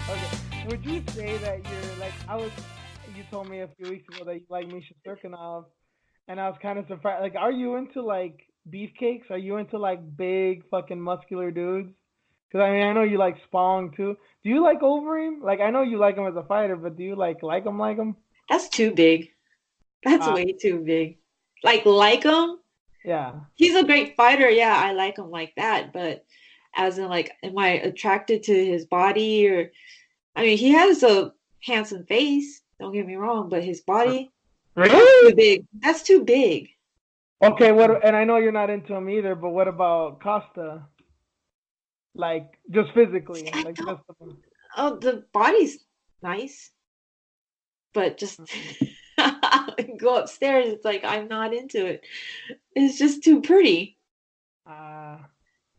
Okay. Would you say that you're like you told me a few weeks ago that you like Misha Cirkunov, and I was kind of surprised. Like, are you into like beefcakes? Are you into like big fucking muscular dudes? Because I mean, I know you like Spong too. Do you like Overeem? Like, I know you like him as a fighter, but do you like him like him? That's too big. That's Uh, way too big. Like him? yeah. He's a great fighter. Yeah, I like him like that. But as in, like, am I attracted to his body? Or, I mean, he has a handsome face. Don't get me wrong, but his body, that's Really? too big. That's too big. Okay. What? And I know you're not into him either, but what about Costa? Like, just See, physically, I like don't. just. Oh, the body's nice, but just go upstairs. It's like I'm not into it. It's just too pretty. Uh,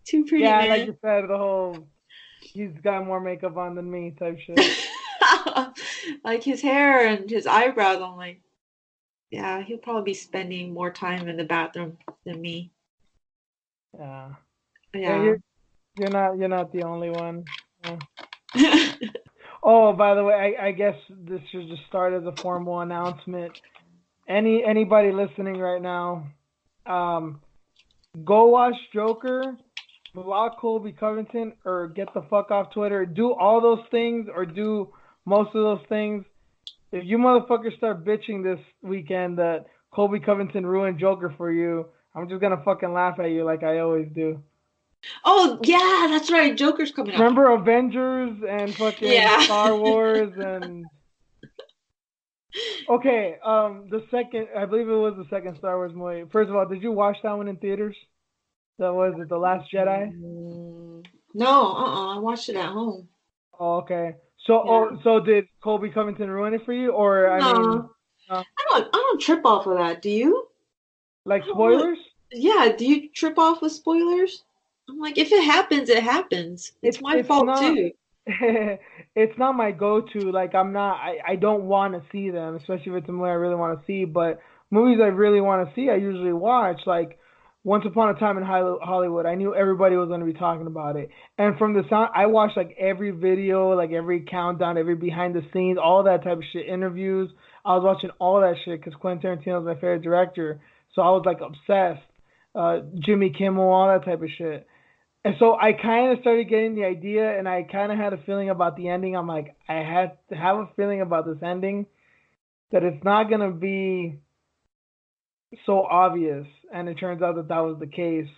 Too pretty, yeah, like man. you said, the whole he's got more makeup on than me type shit. Like his hair and his eyebrows, I'm like, yeah, he'll probably be spending more time in the bathroom than me. Yeah. Yeah, Yeah. you're not the only one. Yeah. Oh, by the way, I guess this should just start as a formal announcement. Anybody listening right now, um, go watch Joker, block Colby Covington, or get the fuck off Twitter. Do all those things or do most of those things. If you motherfuckers start bitching this weekend that Colby Covington ruined Joker for you, I'm just gonna fucking laugh at you like I always do. Oh, yeah, that's right. Joker's coming up. Remember Avengers and fucking Yeah. Star Wars and okay, the second I believe it was the second Star Wars movie. First of all, did you watch that one in theaters? That was it, The Last Jedi? No, I watched it at home. Oh, okay. So Yeah. so did Colby Covington ruin it for you or I mean No, uh, I don't trip off of that. Do you? like I don't really. spoilers? Yeah, do you trip off with spoilers? I'm like, if it happens, it happens. It's my It's fault not too. it's not my go-to. Like I don't want to see them, especially if it's a movie I really want to see. But movies I really want to see, I usually watch. Like Once Upon a Time in Hollywood, I knew everybody was going to be talking about it. And from the sound, I watched like every video, like every countdown, every behind the scenes, all that type of shit, interviews. I was watching all that shit because Quentin Tarantino is my favorite director. So I was like obsessed. Jimmy Kimmel, all that type of shit. And so I kind of started getting the idea, and I kind of had a feeling about the ending. I'm like, I had to have a feeling about this ending that it's not gonna be so obvious, and it turns out that that was the case.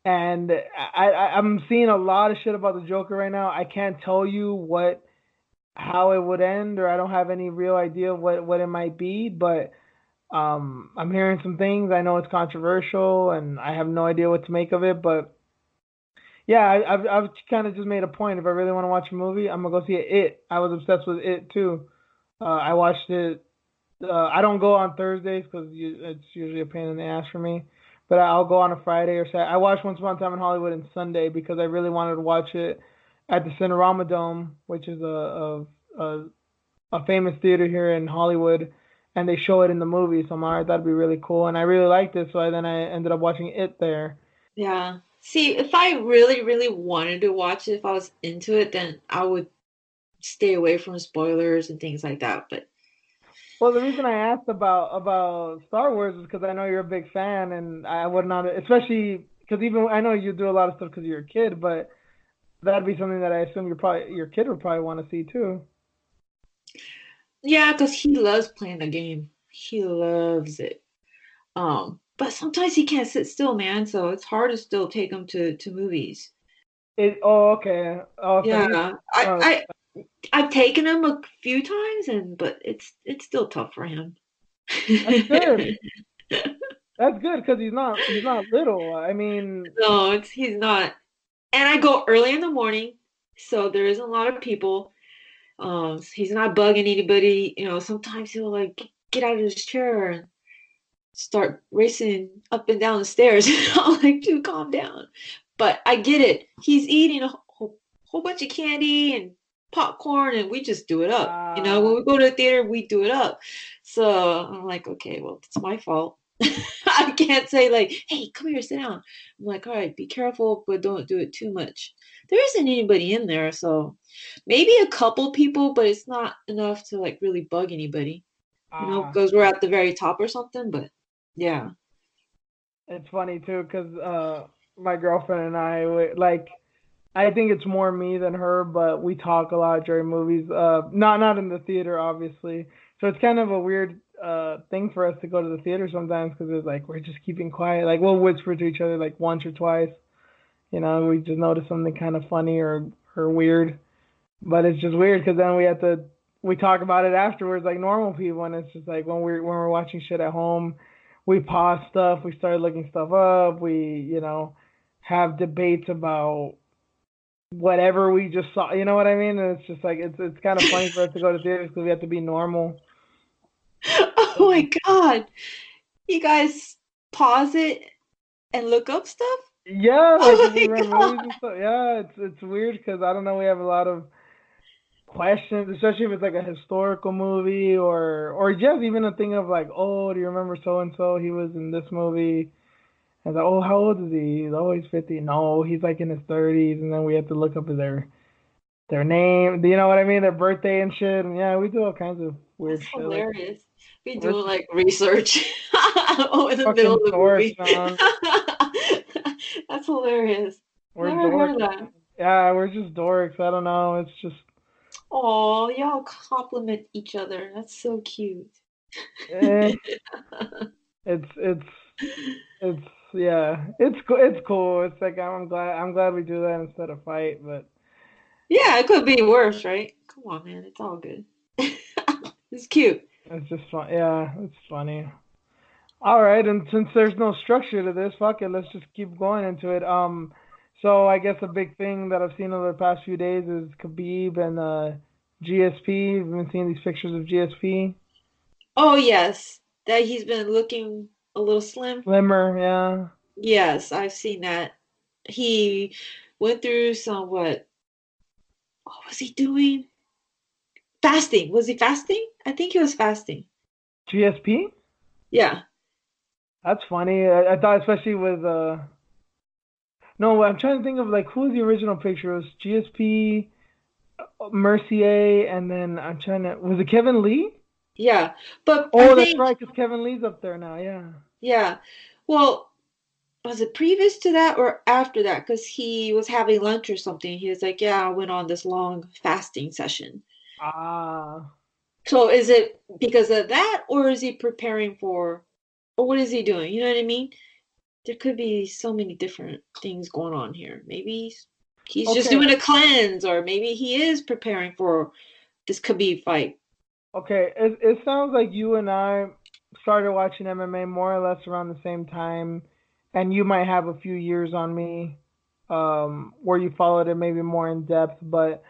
And I'm seeing a lot of shit about the Joker right now. I can't tell you how it would end, or I don't have any real idea of what it might be. But I'm hearing some things. I know it's controversial, and I have no idea what to make of it. But yeah, I've kind of just made a point. If I really want to watch a movie, I'm gonna go see it. I was obsessed with it too. I watched it. I don't go on Thursdays because it's usually a pain in the ass for me. But I'll go on a Friday or Saturday. I watched Once Upon a Time in Hollywood on Sunday because I really wanted to watch it at the Cinerama Dome, which is a famous theater here in Hollywood, and they show it in the movie. So I'm alright, that'd be really cool. And I really liked it, so I ended up watching it there. Yeah. See, if I really, really wanted to watch it, if I was into it, then I would stay away from spoilers and things like that. But Well, the reason I asked about Star Wars is because I know you're a big fan, and I would not, especially because even I know you do a lot of stuff because you're a kid, but that'd be something that I assume your kid would probably want to see too. yeah, because he loves playing the game. He loves it. But sometimes he can't sit still, man. So it's hard to still take him to movies. Oh, okay. Oh, so he's Yeah, uh, I've taken him a few times, but it's still tough for him. that's good. That's good because he's not little. I mean, No, he's not. And I go early in the morning, so there isn't a lot of people. He's not bugging anybody. Sometimes he'll like get out of his chair. start racing up and down the stairs. I'm like, dude, calm down. But I get it. He's eating a whole bunch of candy and popcorn, and we just do it up. You know, Uh, when we go to the theater, we do it up. So I'm like, okay, well, it's my fault. I can't say like, hey, come here, sit down. I'm like, all right, be careful, but don't do it too much. There isn't anybody in there, so maybe a couple people, but it's not enough to like really bug anybody. You know, uh, because we're at the very top or something. But yeah. it's funny too, cause my girlfriend and I like. I think it's more me than her, but we talk a lot during movies. Not in the theater, obviously. So it's kind of a weird thing for us to go to the theater sometimes because it's like we're just keeping quiet. Like we'll whisper to each other like once or twice. You know, we just notice something kind of funny or weird. But it's just weird because then we talk about it afterwards like normal people, and it's just like when we're watching shit at home, we pause stuff, we start looking stuff up, we have debates about whatever we just saw. You know what I mean? And it's just like it's kind of funny for us to go to theaters because we have to be normal. Oh my God. You guys pause it and look up stuff? Yeah, like Oh if we my rent movies God. and stuff. Yeah, it's weird because I don't know. We have a lot of questions, especially if it's like a historical movie or just even a thing of like, oh, do you remember so and so? He was in this movie. And it's like, oh, how old is he? He's always 50. No, he's like in his 30s, and then we have to look up their name. Do you know what I mean? Their birthday and shit. And yeah, we do all kinds of weird That's shit. Like hilarious. We we're doing just like research oh, in the middle fucking of the dorks, movie. man. That's hilarious. We're Never dorks. heard of that. Yeah, we're just dorks. I don't know. It's just Oh, y'all compliment each other. That's so cute. eh, it's it's yeah. It's cool. It's like I'm glad we do that instead of fight, but Yeah, it could be worse, right? Come on, man. It's all good. It's cute. it's just fun. Yeah, it's funny. All right, and since there's no structure to this, fuck it, let's just keep going into it. So I guess a big thing that I've seen over the past few days is Khabib and GSP. You've been seeing these pictures of GSP. Oh, yes. That he's been looking a little slim. Slimmer, yeah. Yes, I've seen that. He went through some what was he doing? Fasting. Was he fasting? I think he was fasting. GSP? Yeah. That's funny. I thought especially with no, I'm trying to think of like who was the original picture? It was GSP, Mercier, and then I'm trying to was it Kevin Lee? Yeah. But I Oh, that's think, right, because Kevin Lee's up there now. Yeah. yeah. Well, was it previous to that or after that? Because he was having lunch or something. He was like, yeah, I went on this long fasting session. Ah. So is it because of that, or is he preparing for, or what is he doing? You know what I mean? There could be so many different things going on here. Maybe he's just Okay. doing a cleanse, or maybe he is preparing for this Khabib fight. Okay. It sounds like you and I started watching MMA more or less around the same time, and you might have a few years on me, where you followed it maybe more in depth. But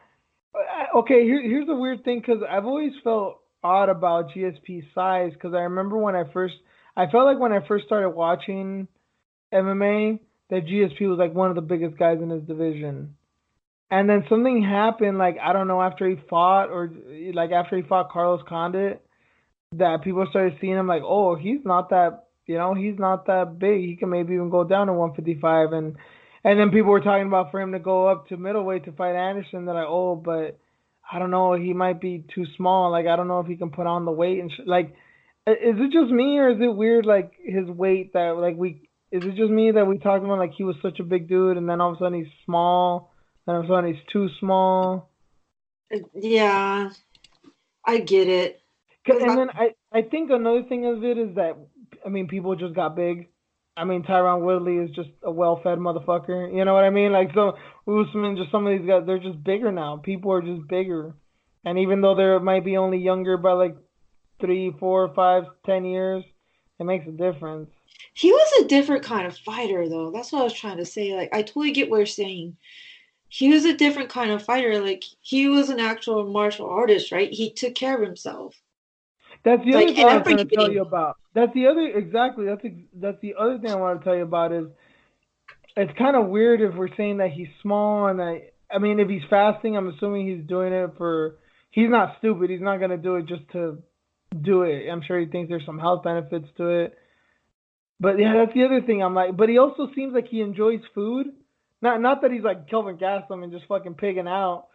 okay, here's a weird thing because I've always felt odd about GSP's size because I remember I felt like when I first started watching MMA that GSP was like one of the biggest guys in his division. And then something happened, like I don't know, after he fought or like after he fought Carlos Condit, that people started seeing him like, oh, he's not that big. He can maybe even go down to 155, and then people were talking about for him to go up to middleweight to fight Anderson. They're like, oh, but I don't know, he might be too small. Like I don't know if he can put on the weight like, is it just me or is it weird like his weight that like we is it just me that we talked about like he was such a big dude and then all of a sudden he's small, then all of a sudden he's too small. Yeah, I get it. Because And then I think another thing of it is that I mean people just got big. I mean Tyron Woodley is just a well-fed motherfucker. You know what I mean? Like so Usman, just some of these guys, they're just bigger now. People are just bigger, and even though they might be only younger by like 3, 4, 5, 10 years, it makes a difference. he was a different kind of fighter, though. That's what I was trying to say. Like, I totally get what you're saying. He was a different kind of fighter. Like, he was an actual martial artist, right? He took care of himself. That's the other Like, thing and I was going to tell everything. you about. That's the other exactly. That's the other thing I want to tell you about is it's kind of weird if we're saying that he's small and I mean if he's fasting, I'm assuming he's doing it for. He's not stupid. He's not going to do it just to do it. I'm sure he thinks there's some health benefits to it. But yeah, that's the other thing. I'm like, but he also seems like he enjoys food. Not that he's like Kelvin Gastelum and just fucking pigging out.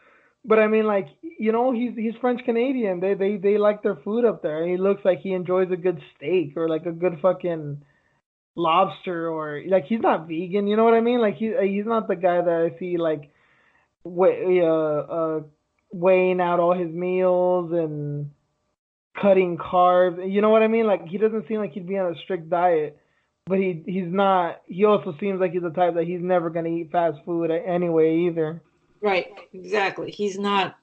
But I mean, like, he's French Canadian. They like their food up there. He looks like he enjoys a good steak or like a good fucking lobster or like he's not vegan. You know what I mean? Like he's not the guy that I see like weighing out all his meals and cutting carbs. You know what I mean? Like he doesn't seem like he'd be on a strict diet, but he's not. He also seems like he's the type that he's never gonna eat fast food anyway either. Right, exactly. He's not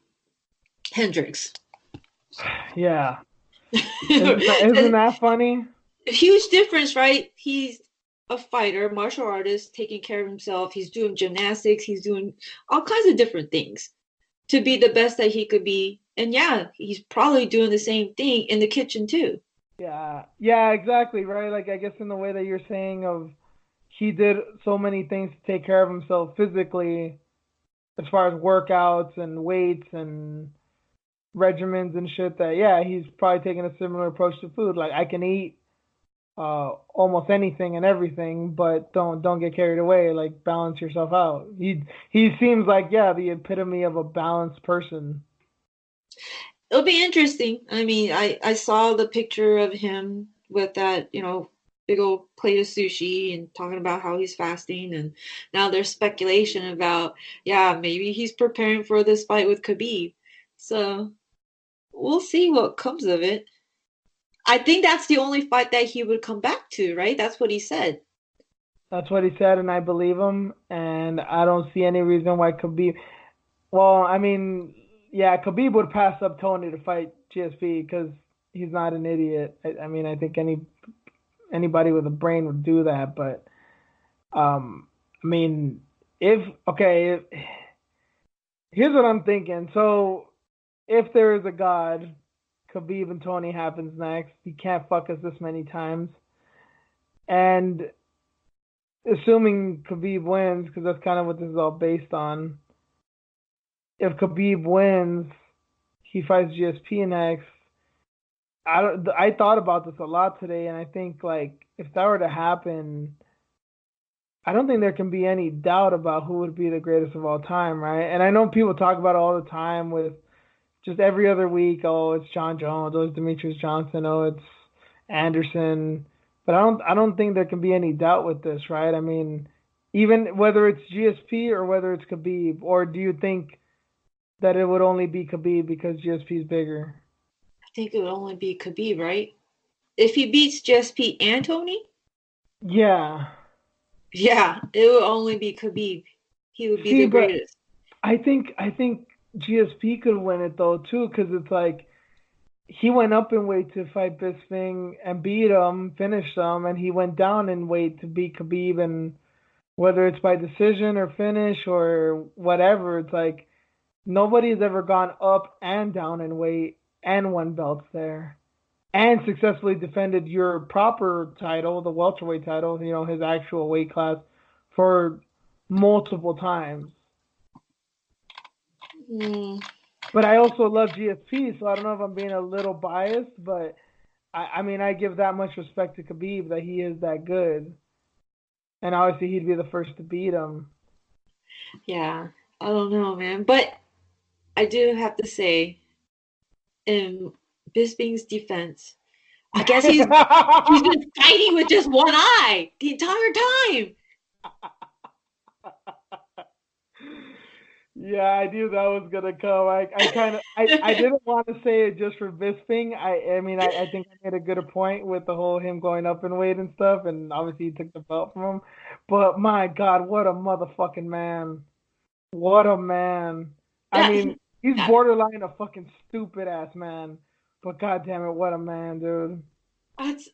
Hendrix. Yeah, isn't that funny? Huge difference, right? He's a fighter, martial artist, taking care of himself. He's doing gymnastics. He's doing all kinds of different things to be the best that he could be. And yeah, he's probably doing the same thing in the kitchen too. Yeah, yeah, exactly right. Like I guess in the way that you're saying of he did so many things to take care of himself physically, as far as workouts and weights and regimens and shit. That yeah, he's probably taking a similar approach to food. Like I can eat almost anything and everything, but don't get carried away. Like balance yourself out. He seems like yeah the epitome of a balanced person. It'll be interesting. I mean, I saw the picture of him with that, big old plate of sushi and talking about how he's fasting. And now there's speculation about, yeah, maybe he's preparing for this fight with Khabib. So we'll see what comes of it. I think that's the only fight that he would come back to, right? That's what he said. That's what he said, and I believe him. And I don't see any reason why Khabib. Well, I mean, yeah, Khabib would pass up Tony to fight GSP because he's not an idiot. I mean, I think anybody with a brain would do that. But I mean, if okay, here's what I'm thinking. So if there is a God, Khabib and Tony happens next. He can't fuck us this many times. And assuming Khabib wins, because that's kind of what this is all based on. If Khabib wins, he fights GSP next. I thought about this a lot today, and I think like if that were to happen, I don't think there can be any doubt about who would be the greatest of all time, right? And I know people talk about it all the time with just every other week. Oh, it's John Jones. Oh, it's Demetrius Johnson. Oh, it's Anderson. But I don't think there can be any doubt with this, right? I mean, even whether it's GSP or whether it's Khabib, or do you think that it would only be Khabib because GSP is bigger? I think it would only be Khabib, right? If he beats GSP and Tony, Yeah. yeah, it would only be Khabib. He would be See, the but greatest. I think GSP could win it though too, because it's like he went up in weight to fight Bisping and beat him, finished him, and he went down in weight to beat Khabib, and whether it's by decision or finish or whatever, it's like nobody's ever gone up and down in weight and won belts there and successfully defended your proper title, the welterweight title, his actual weight class for multiple times. Mm, But I also love GSP, so I don't know if I'm being a little biased, but I mean I give that much respect to Khabib that he is that good, and obviously he'd be the first to beat him. yeah, I don't know, man. But I do have to say, in Bisping's defense, I guess he's been fighting with just one eye the entire time. Yeah, I knew that was gonna come. I kind of I didn't want to say it just for Bisping. I think I made a good point with the whole him going up in weight and stuff, and obviously he took the belt from him. But my God, what a motherfucking man! What a man! I Yeah, mean, he's borderline a fucking stupid ass man, but God damn it, what a man, dude! that's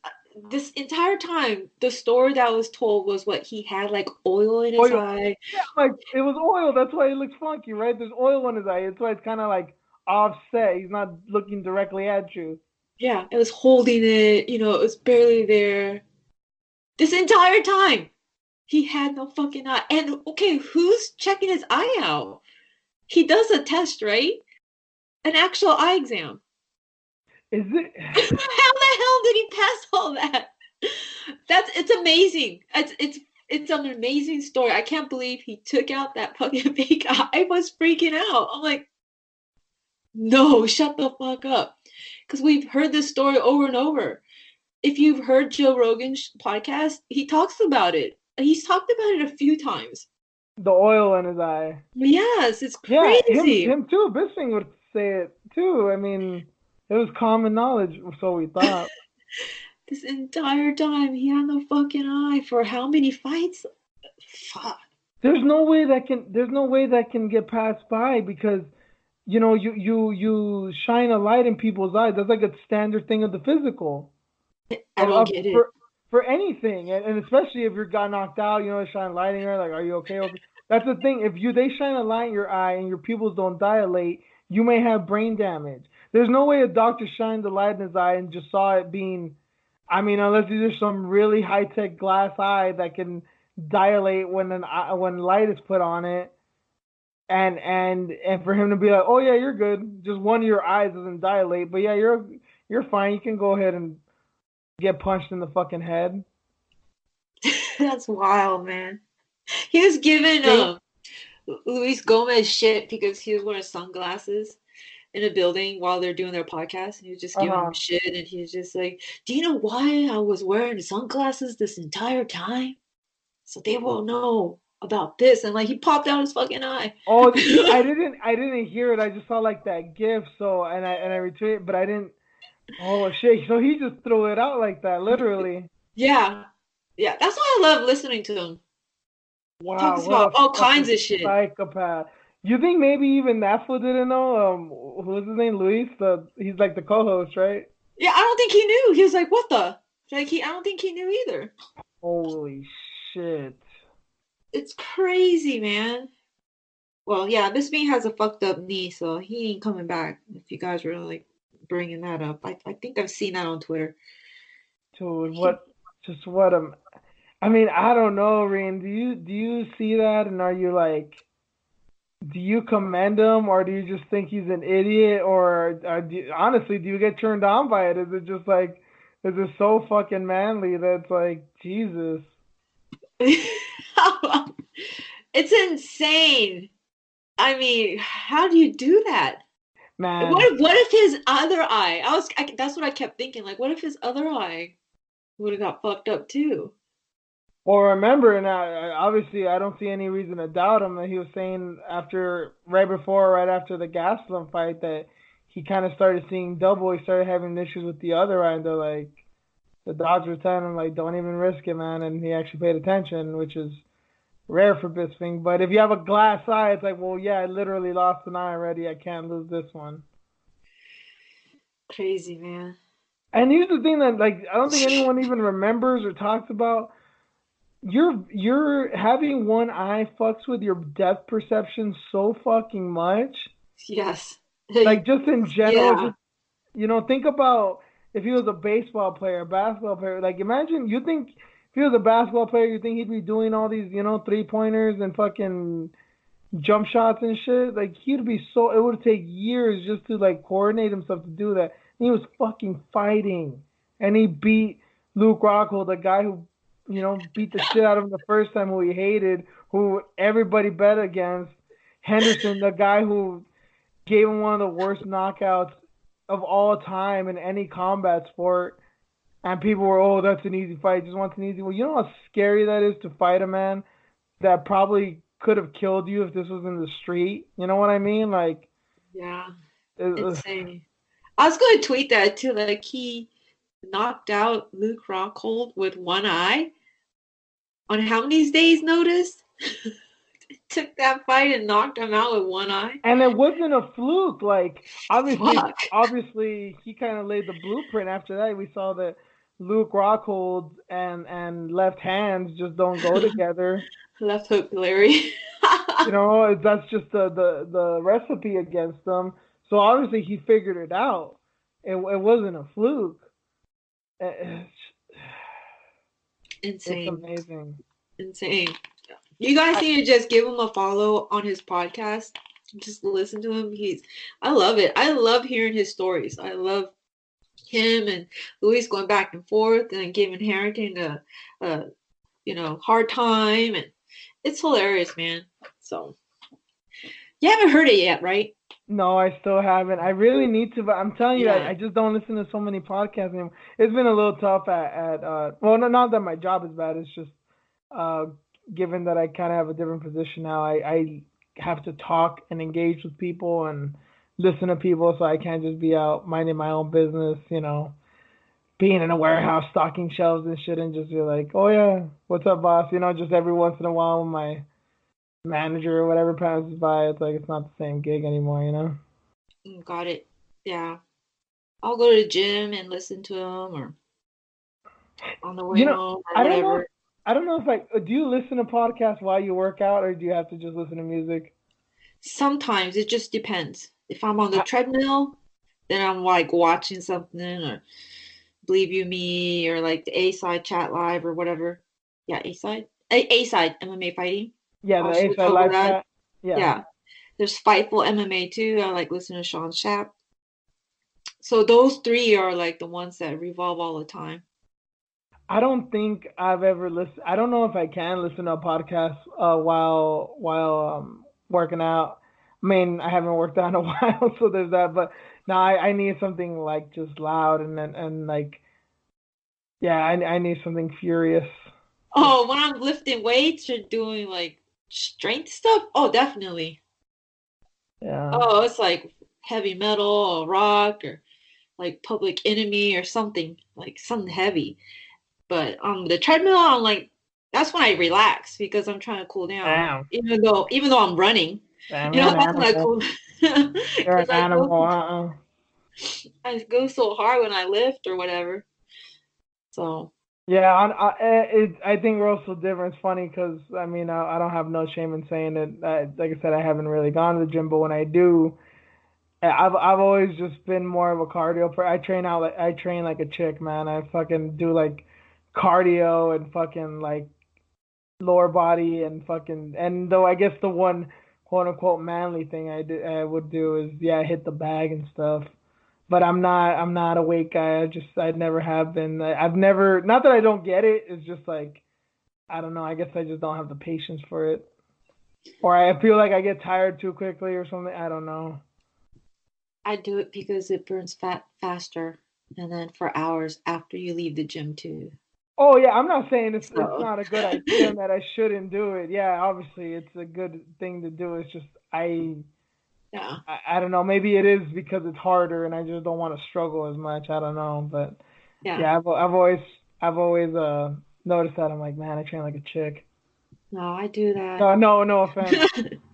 this entire time. The story that was told was what he had like oil in his Oil, eye. yeah, like it was oil. That's why he looks funky, right? There's oil in his eye. That's why it's kind of like offset. He's not looking directly at you. Yeah, it was holding it, you know, it was barely there. This entire time, he had no fucking eye. And okay, who's checking his eye out? He does a test, right? An actual eye exam. Is it? How the hell did he pass all that? It's amazing. It's an amazing story. I can't believe he took out that fucking fake eye. I was freaking out. I'm like, no, shut the fuck up. Because we've heard this story over and over. If you've heard Joe Rogan's podcast, he talks about it. He's talked about it a few times. The oil in his eye. Yes, it's Yeah, him crazy. him too. Bisping would say it too. I mean, it was common knowledge, so we thought. This entire time, he had no fucking eye for how many fights? Fuck. There's no way that can get passed by because you shine a light in people's eyes. That's like a standard thing of the physical. I don't get it. For anything, and especially if you got knocked out, shine light in your eye, like, are you okay? Okay? That's the thing. If they shine a light in your eye and your pupils don't dilate, you may have brain damage. There's no way a doctor shined the light in his eye and just saw it being. I mean, unless there's some really high tech glass eye that can dilate when light is put on it, and for him to be like, oh yeah, you're good. Just one of your eyes doesn't dilate, but yeah, you're fine. You can go ahead and get punched in the fucking head. That's wild, man. He was giving Luis Gomez shit because he was wearing sunglasses in a building while they're doing their podcast, and he was just Uh giving huh. him shit, and he was just like, "Do you know why I was wearing sunglasses this entire time? So they won't know about this." And like he popped out his fucking eye. Oh, I didn't hear it. I just saw like that gif. So and I retweeted, but I didn't. Oh shit! So he just threw it out like that, literally. Yeah, yeah. That's why I love listening to him. He Wow, talks what about a all kinds fucking of shit. psychopath. You think maybe even that fool didn't know? What's his name? Luis. He's like the co-host, right? Yeah, I don't think he knew. He was like, "What the?" Like I don't think he knew either. Holy shit. It's crazy, man. Well, yeah, this me has a fucked up knee, so he ain't coming back. If you guys were like bringing that up, I think I've seen that on Twitter. Dude, what I mean, I don't know, Reen. Do you see that and are you like, do you commend him or do you just think he's an idiot or honestly, do you get turned on by it? Is it just like, is it so fucking manly that's like, Jesus, It's insane. I mean, how do you do that? man. What if his other eye? That's what I kept thinking. Like, what if his other eye would have got fucked up too? Well, remember, and obviously, I don't see any reason to doubt him that he was saying right after the Gastelum fight, that he kind of started seeing double. He started having issues with the other eye, and they're like, the doctors telling him like, don't even risk it, man. And he actually paid attention, which is rare for Bisping. But if you have a glass eye, it's like, well, yeah, I literally lost an eye already. I can't lose this one. Crazy, man. And here's the thing that like I don't think anyone even remembers or talks about. You're having one eye fucks with your depth perception so fucking much. Yes. Like just in general, Yeah. just think about if he was a baseball player, a basketball player. Like imagine you think if he was a basketball player, you think he'd be doing all these, 3 pointers and fucking jump shots and shit. Like he'd be so it would take years just to like coordinate himself to do that. And he was fucking fighting. And he beat Luke Rockhold, the guy who, beat the shit out of him the first time, who he hated, who everybody bet against. Henderson, the guy who gave him one of the worst knockouts of all time in any combat sport. And people were, oh, that's an easy fight. Just wants an easy. Well, you know how scary that is to fight a man that probably could have killed you if this was in the street. You know what I mean? Like, Yeah. uh, Insane. I was going to tweet that too. Like he knocked out Luke Rockhold with one eye on how many days' notice? Took that fight and knocked him out with one eye. and it wasn't a fluke. Like, Fuck. obviously, he kind of laid the blueprint. After that, we saw that Luke Rockhold and left hands just don't go together. Left hook Larry. That's just the recipe against them. So obviously he figured it out. it wasn't a fluke. It's, it's Insane. amazing. Insane. You guys need to just give him a follow on his podcast. Just listen to him. I love it. I love hearing his stories. I love him and Luis going back and forth and giving Harrington a hard time, and it's hilarious, man. So you haven't heard it yet, right? No, I still haven't. I really need to, but I'm telling you, Yeah. I just don't listen to so many podcasts anymore. It's been a little tough well, no, not that my job is bad. It's just uh, given that I kind of have a different position now, I have to talk and engage with people and listen to people, so I can't just be out minding my own business, being in a warehouse stocking shelves and shit, and just be like, oh yeah, what's up, boss? Just every once in a while when my manager or whatever passes by, it's like it's not the same gig anymore. Got it. Yeah. I'll go to the gym and listen to him or on the way You know, home or I don't know. whatever. I don't know if do you listen to podcasts while you work out, or do you have to just listen to music? Sometimes it just depends. If I'm on the I, treadmill, then I'm like watching something or Believe You Me or like the A side chat live or whatever. Yeah, A side. A side MMA fighting. yeah, the I'll A switch side over live that. chat. Yeah, Yeah. There's Fightful MMA too. I like listening to Sean Schaap. So those three are like the ones that revolve all the time. I don't think I've ever listened. I don't know if I can listen to a podcast while working out. I mean, I haven't worked out in a while, so there's that. But no, I need something like just loud and like yeah, I need something furious. Just Oh, when I'm lifting weights or doing like strength stuff, oh, definitely. yeah. Oh, it's like heavy metal or rock or like Public Enemy or something like something heavy. But on the treadmill, I'm like, that's when I relax because I'm trying to cool down. Damn, Even though I'm running, damn, you're an that's when I animal. cool You're because an animal. I go so hard when I lift or whatever. So Yeah, I think we're also different. It's funny because I mean I don't have no shame in saying it. Like I said, I haven't really gone to the gym, but when I do, I've always just been more of a cardio. I train like a chick, man. I fucking do like cardio and fucking like lower body and fucking and though I guess the one quote unquote manly thing I would do is yeah hit the bag and stuff. But I'm not a weight guy. I never have been. I've never not that I don't get it. It's just like I don't know. I guess I just don't have the patience for it, or I feel like I get tired too quickly or something. I don't know. I do it because it burns fat faster and then for hours after you leave the gym too. Oh yeah, I'm not saying it's So not a good idea and that I shouldn't do it. Yeah, obviously it's a good thing to do. It's just yeah. I don't know. Maybe it is because it's harder and I just don't want to struggle as much. I don't know, but Yeah. yeah, I've always noticed that. I'm like, man, I train like a chick. No, I do that. No offense.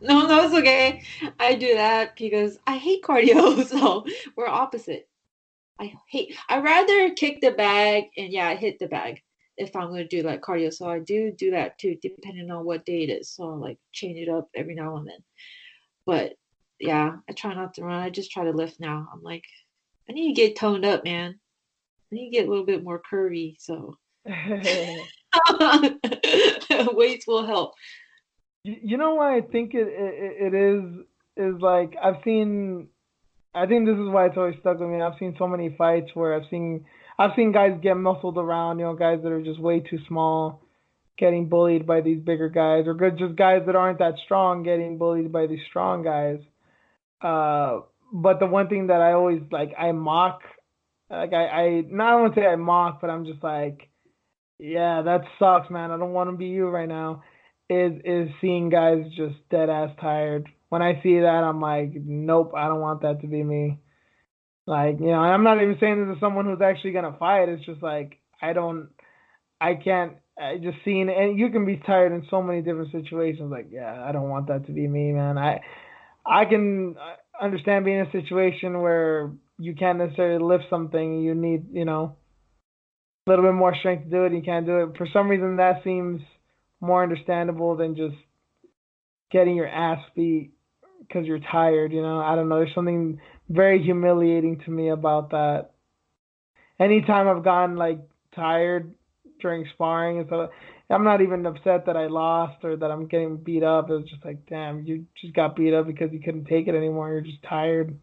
No, it's okay. I do that because I hate cardio, so we're opposite. I'd rather kick the bag and yeah, hit the bag if I'm gonna do like cardio. So I do that too, depending on what day it is. So I like change it up every now and then. But yeah, I try not to run. I just try to lift now. I'm like, I need to get toned up, man. I need to get a little bit more curvy. So weights will help. You know why I think it is like I think this is why it's always stuck with me. I've seen so many fights where I've seen guys get muscled around, guys that are just way too small getting bullied by these bigger guys, or good just guys that aren't that strong getting bullied by these strong guys. Uh, but the one thing that I always like I mock, like I not want to say I mock, but I'm just like, yeah, that sucks, man. I don't want to be you right now. Is seeing guys just dead ass tired. When I see that, I'm like, nope, I don't want that to be me. Like, I'm not even saying this to someone who's actually gonna fight. It's just like I can't. I just seeing, and you can be tired in so many different situations. Like, yeah, I don't want that to be me, man. I can understand being in a situation where you can't necessarily lift something. You need, a little bit more strength to do it. You can't do it. For some reason, that seems more understandable than just getting your ass beat because you're tired. I don't know. There's something very humiliating to me about that. Anytime I've gotten like tired during sparring and so I'm not even upset that I lost or that I'm getting beat up. It's just like, damn, you just got beat up because you couldn't take it anymore. You're just tired.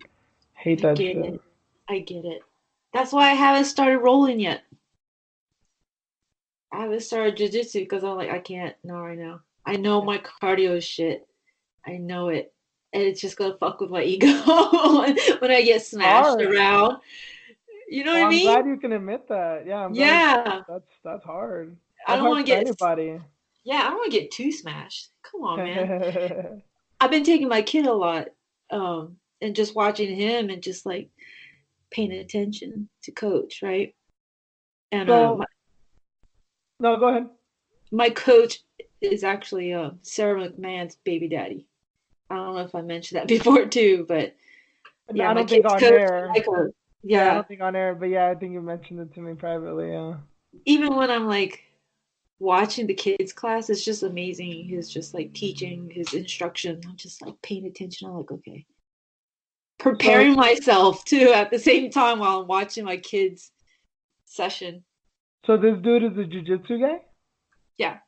Hate I that get shit. it. I get it. That's why I haven't started rolling yet. I haven't started jujitsu because I'm like, I can't, not right now. I know my cardio is shit. I know it. And it's just gonna fuck with my ego when I get smashed Hard. around. You know what Well, I I'm mean? glad you can admit that. Yeah, I'm glad Yeah. that's hard. I That's don't hard want to for get, anybody. yeah, I don't want to get too smashed. Come on, man. I've been taking my kid a lot, and just watching him and just like paying attention to coach, right? And So no, go ahead. my coach is actually Sarah McMahon's baby daddy. I don't know if I mentioned that before too, but yeah, I my don't think kid's on coach air. is like her. Yeah, I Yeah, don't think on air, but yeah, I think you mentioned it to me privately. Yeah. even when I'm like watching the kids class, it's just amazing. He's just like teaching his instruction. I'm just like paying attention. I'm like, okay, So preparing myself too at the same time while I'm watching my kids session. so this dude is a jujitsu guy? Yeah.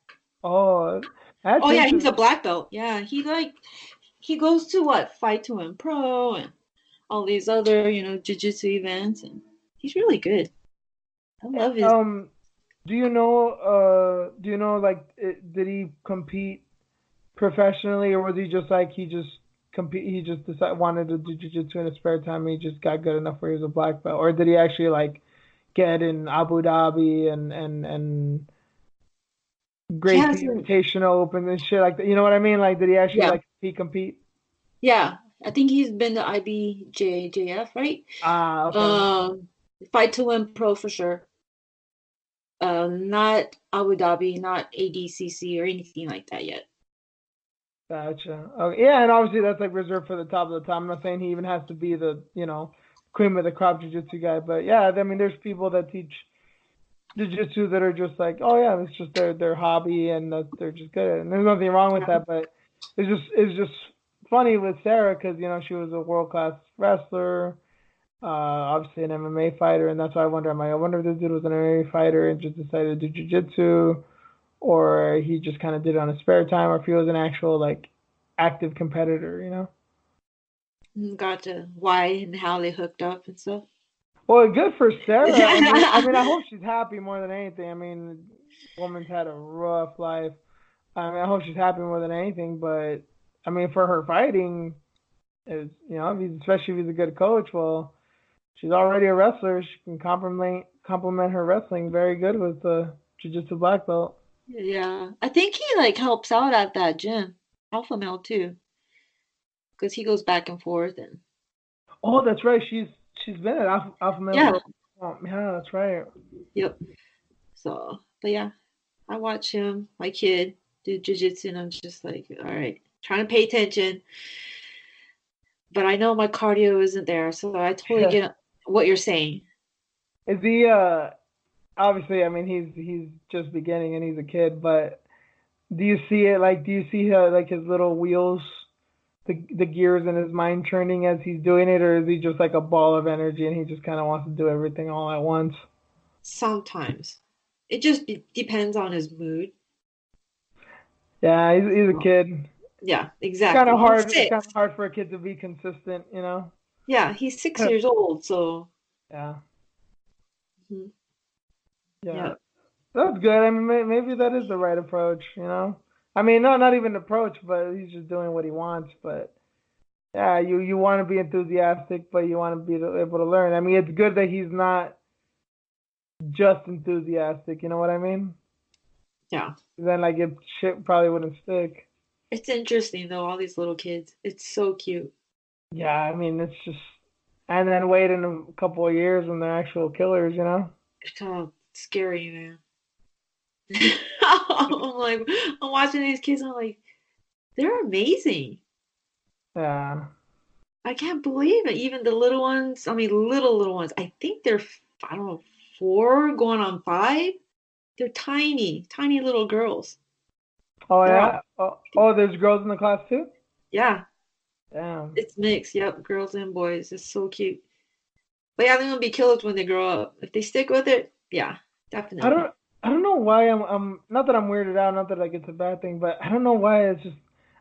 Oh, that's Oh yeah, he's interesting. a black belt. Yeah, he goes to what Fight to Win Pro and all these other jiu-jitsu events, and he's really good. I love his. Um, do you know like did he compete professionally or was he just like he just decided wanted to do jujitsu in his spare time and he just got good enough where he was a black belt or did he actually like get in Abu Dhabi and He Gracie hasn't. Invitational Open and shit like that? You know what I mean? Like did he actually Yeah, like he compete? yeah. I think he's been to IBJJF, right? Ah, okay. Um, Fight to Win Pro for sure. Not Abu Dhabi, not ADCC or anything like that yet. Gotcha. Okay. Yeah, and obviously that's like reserved for the top of the top. I'm not saying he even has to be the, cream of the crop jiu-jitsu guy, but yeah, I mean there's people that teach jiu-jitsu that are just like, oh yeah, it's just their hobby and that they're just good at it. And there's nothing wrong with that, but it's just funny with Sarah because she was a world-class wrestler, obviously an MMA fighter, and that's why I wonder, I wonder if this dude was an MMA fighter and just decided to do jiu-jitsu or he just kind of did it on his spare time, or if he was an actual like active competitor. Gotcha. Why and how they hooked up and stuff. Well, good for Sarah. I mean, I hope she's happy more than anything. I mean, woman's had a rough life. I mean, I hope she's happy more than anything. But I mean, for her fighting, is especially if he's a good coach. Well, she's already a wrestler. She can complement her wrestling very good with the jiu-jitsu black belt. Yeah, I think he like helps out at that gym, Alpha Male too, because he goes back and forth and Oh, that's right. She's been at Alpha Male yeah, for. Oh, yeah, that's right. yep. So, but yeah, I watch him, my kid, do jujitsu, and I'm just like, all right, trying to pay attention, but I know my cardio isn't there, so I totally get what you're saying. Is he obviously, I mean, he's just beginning and he's a kid, but do you see it like do you see like his little wheels, the gears in his mind turning as he's doing it, or is he just like a ball of energy and he just kind of wants to do everything all at once? Sometimes it just depends on his mood. Yeah, he's a kid. Yeah, It's kind exactly. of He's hard. It's kind six. of hard for a kid to be consistent. Yeah, he's 6 years old, so Yeah, mhm, yeah, yeah. that's good. I mean, maybe that is the right approach. I mean, no, not even approach, but he's just doing what he wants. But yeah, you want to be enthusiastic, but you want to be able to learn. I mean, it's good that he's not just enthusiastic. You know what I mean? Yeah. Then like it shit probably wouldn't stick. It's interesting though, all these little kids. It's so cute. Yeah, I mean it's just, and then wait in a couple of years when they're actual killers. It's kind of scary, man. I'm like, I'm watching these kids. I'm like, they're amazing. Yeah. I can't believe it. Even the little ones. I mean, little ones. I think they're, I don't know, 4 going on 5. They're tiny, tiny little girls. Oh They're all, yeah. Oh, there's girls in the class too. yeah. Damn. It's mixed. Yep, girls and boys. It's so cute. But yeah, they're gonna be killers when they grow up. If they stick with it, yeah, I definitely. don't I don't know why I'm not that I'm weirded out, not that like it's a bad thing, but I don't know why it's just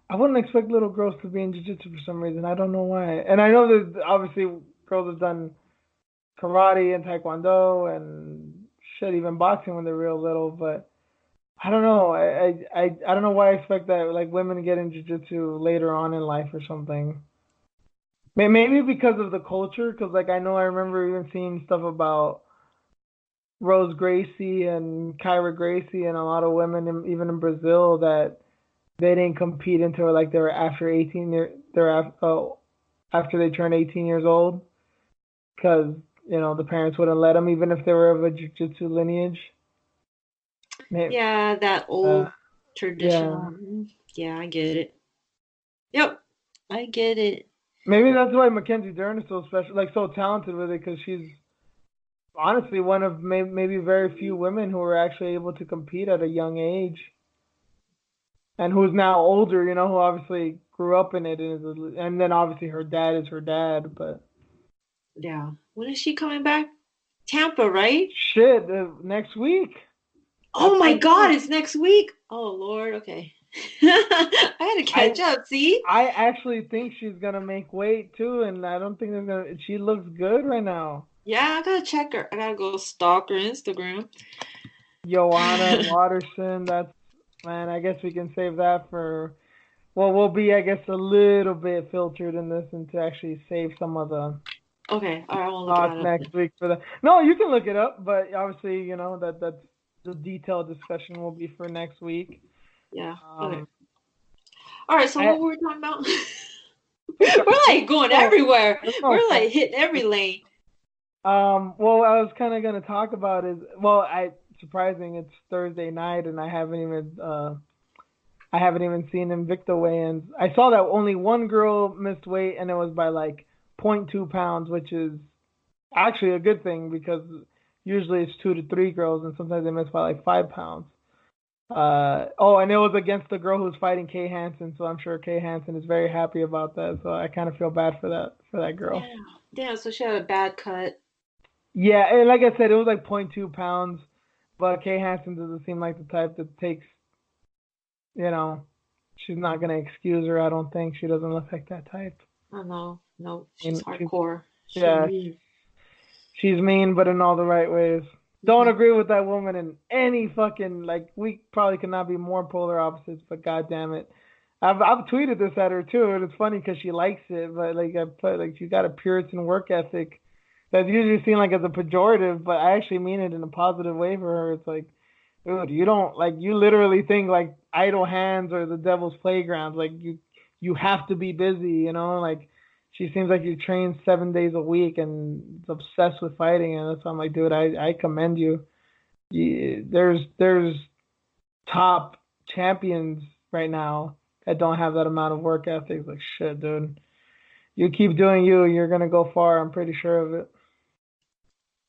I wouldn't expect little girls to be in jiu-jitsu for some reason. I don't know why. And I know that obviously girls have done karate and taekwondo and shit, even boxing when they're real little, but I don't know. I don't know why I expect that like women get in jiu-jitsu later on in life or something. Maybe because of the culture, because like I know I remember even seeing stuff about Rose Gracie and Kyra Gracie and a lot of women, even in Brazil, that they didn't compete until like they were after 18 year, they're after they turned 18 years old, because the parents wouldn't let them, even if they were of a jiu-jitsu lineage. Yeah, that Uh, old yeah, traditional. Yeah, I get it. Yep, I get it. maybe that's why Mackenzie Dern is so special, like so talented with it, because she's honestly one of maybe very few women who were actually able to compete at a young age, and who's now older, who obviously grew up in it, and then obviously her dad is her dad, but Yeah. When is she coming back? Tampa, right? shit, next week. That's Oh my next God, week. it's next week. Oh Lord, okay. I had to I catch up, see? I actually think she's gonna make weight too, and I don't think there's gonna. She looks good right now. Yeah, I gotta check her. I gotta go stalk her Instagram. Joanna Watterson. That's man. I guess we can save that for. Well, we'll be, I guess, a little bit filtered in this, and to actually save some of the Okay, all right, I won't look talk that up next then. week for that. No, you can look it up, but obviously, that's the detailed discussion will be for next week. Yeah, okay. Um, All right, so I what were we talking about? we talk, We're like going no, everywhere. there's no We're point. like hitting every lane. Well, I was kind of gonna talk about is well, surprising it's Thursday night and I haven't even seen Invicta weigh-ins. I saw that only one girl missed weight and it was by like point 0.2 pounds, which is actually a good thing because usually it's 2 to 3 girls and sometimes they miss by like 5 pounds. Oh, and it was against the girl who's fighting Kay Hansen, so I'm sure Kay Hansen is very happy about that. So I kind of feel bad for that girl. Damn, damn. So she had a bad cut. Yeah, and like I said, it was like point 0.2 pounds, but Kay Hansen doesn't seem like the type that takes, you know, she's not gonna excuse her. I don't think she doesn't look like that type. Oh no, no, she's And hardcore. She yeah, mean. she's mean, but in all the right ways. Don't Hmm. agree with that woman in any fucking like. We probably could not be more polar opposites, but god damn it, I've tweeted this at her too, and it's funny because she likes it, but like I put like she got a Puritan work ethic that's usually seen like as a pejorative, but I actually mean it in a positive way for her. It's like, dude, you don't like you literally think like idle hands or the devil's playground. Like you have to be busy, like she seems like you train 7 days a week and is obsessed with fighting, and that's why I'm like, dude, I commend you. There's top champions right now that don't have that amount of work ethic. Like shit, dude. You keep doing you, you're gonna go far. I'm pretty sure of it.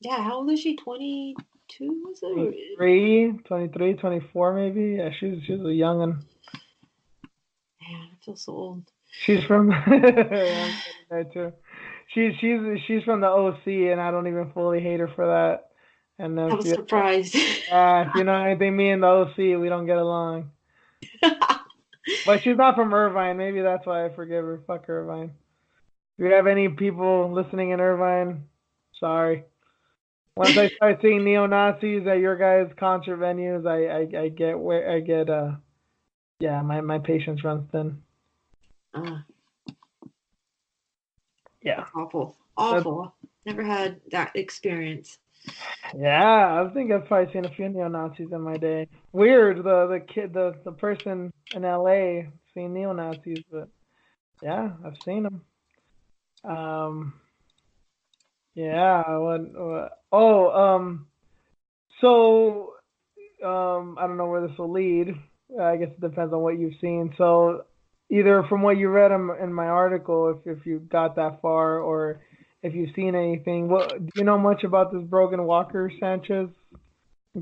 Yeah, how old is she? 22, was it? 23, 24 maybe. Yeah, she's a youngin'. Man, I feel so old. She's from I'm getting there too. She's from the OC, and I don't even fully hate her for that. And I if was you surprised. if you know anything, me and the OC, we don't get along. But she's not from Irvine. Maybe that's why I forgive her. Fuck Irvine. If you have any people listening in Irvine, sorry. Once I start seeing neo Nazis at your guys' concert venues, I get where I get yeah, my patience runs thin. uh, Yeah. that's awful. But Awful. Never had that experience. yeah, I think I've probably seen a few neo Nazis in my day. Weird, the person in LA seeing neo Nazis, but yeah, I've seen them. Um, yeah, so I don't know where this will lead. I guess it depends on what you've seen. So either from what you read in my article, if you got that far, or if you've seen anything, what do you know much about this Brogan Walker Sanchez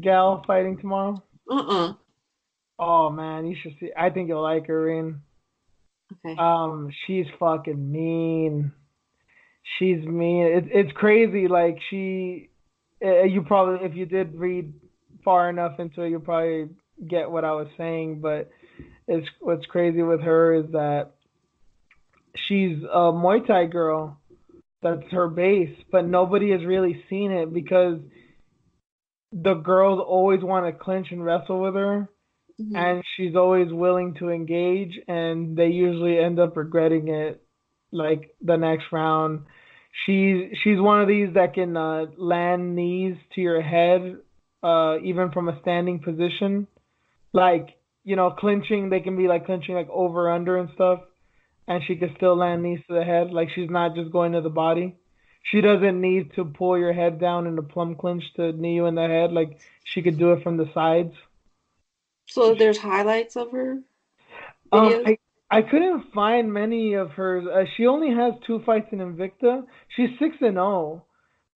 gal fighting tomorrow? Uh-uh. Oh man, you should see. I think you'll like her, Reen. Okay. She's fucking mean. She's mean. It's crazy. Like you probably, if you did read far enough into it, you probably get what I was saying. But it's what's crazy with her is that she's a Muay Thai girl. That's her base, but nobody has really seen it because the girls always want to clinch and wrestle with her, Hmm. and she's always willing to engage, and they usually end up regretting it like the next round. She's one of these that can land knees to your head, even from a standing position. Like clinching, they can be like clinching like over under and stuff, and she can still land knees to the head. Like she's not just going to the body. She doesn't need to pull your head down in a plumb clinch to knee you in the head. Like she could do it from the sides. So there's highlights of her Um, videos. I I couldn't find many of hers. She only has two fights in Invicta. She's 6-0,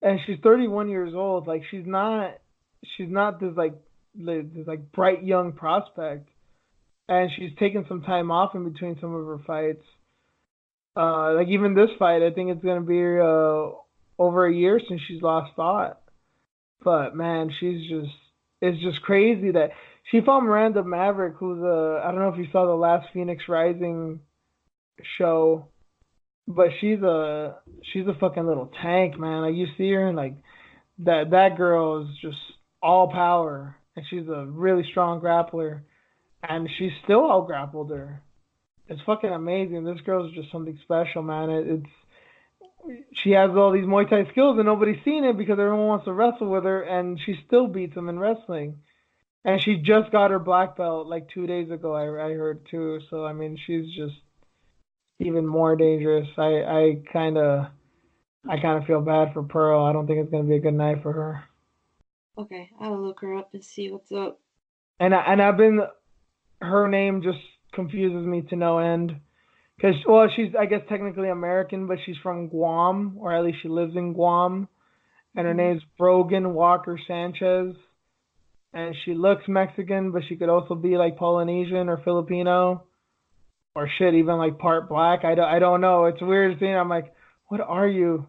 and she's 31 years old. Like she's not this like bright young prospect, and she's taken some time off in between some of her fights. Like even this fight, I think it's gonna be over a year since she's last fought. But man, it's just crazy that she fought Miranda Maverick, who's I don't know if you saw the last Phoenix Rising show, but she's a fucking little tank, man. Like you see her and like that girl is just all power, and she's a really strong grappler, and she still out grappled her. It's fucking amazing. This girl's just something special, man. She has all these Muay Thai skills and nobody's seen it because everyone wants to wrestle with her, and she still beats them in wrestling. And she just got her black belt like 2 days ago. I heard too. So I mean, she's just even more dangerous. I kind of feel bad for Pearl. I don't think it's gonna be a good night for her. Okay, I'll look her up and see what's up. And I've been her name just confuses me to no end. Cause well, she's I guess technically American, but she's from Guam, or at least she lives in Guam, and her Hmm. name's Brogan Walker Sanchez. And she looks Mexican, but she could also be like Polynesian or Filipino, or shit, even like part black. I don't know. It's weird seeing. I'm like, what are you?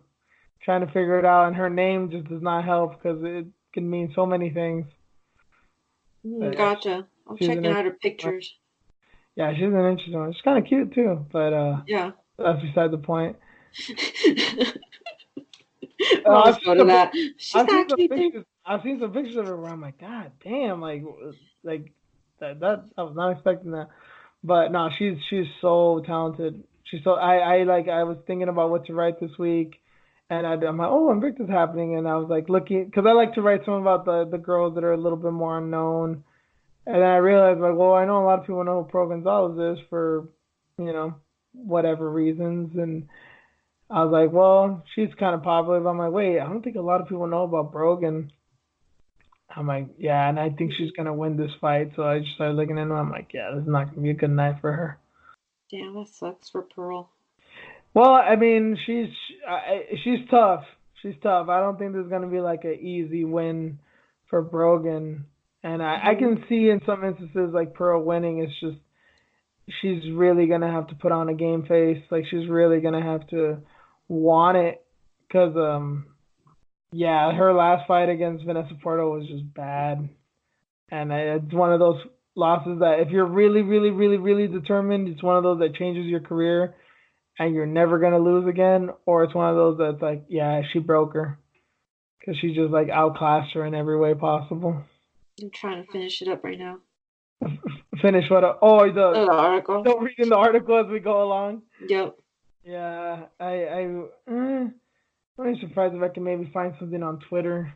Trying to figure it out, and her name just does not help because it can mean so many things. But yeah, Gotcha. I'm she's an checking out her interesting one. pictures. Yeah, she's an interesting one. She's kind of cute too, but Yeah. that's beside the point. We'll I've always seen go to the that. She's I've seen not some cute too. pictures. I've seen some pictures of her where I'm like, God damn, like that I was not expecting that. But no, she's so talented. She's so I was thinking about what to write this week, and I'm like, oh, Invicta's happening, and I was like looking because I like to write some about the girls that are a little bit more unknown, and then I realized like, well, I know a lot of people know who Pro Gonzalez is for, you know, whatever reasons, and I was like, well, she's kind of popular, but I'm like, wait, I don't think a lot of people know about Brogan. I'm like, yeah, and I think she's gonna win this fight. So I just started looking into it. I'm like, yeah, this is not gonna be a good night for her. Damn, that sucks for Pearl. Well, I mean, she's tough. She's tough. I don't think there's gonna be like an easy win for Brogan, and I Hmm. can see in some instances like Pearl winning. It's just she's really gonna have to put on a game face. Like she's really gonna have to want it, cause yeah, her last fight against Vanessa Porto was just bad. And it's one of those losses that if you're really, really, really, really determined, it's one of those that changes your career and you're never gonna lose again. Or it's one of those that's like, yeah, she broke her because she just like outclassed her in every way possible. I'm trying to finish it up right now. Finish what? Oh, The article. still reading the article as we go along. Yep. Yeah, I'm surprised if I can maybe find something on Twitter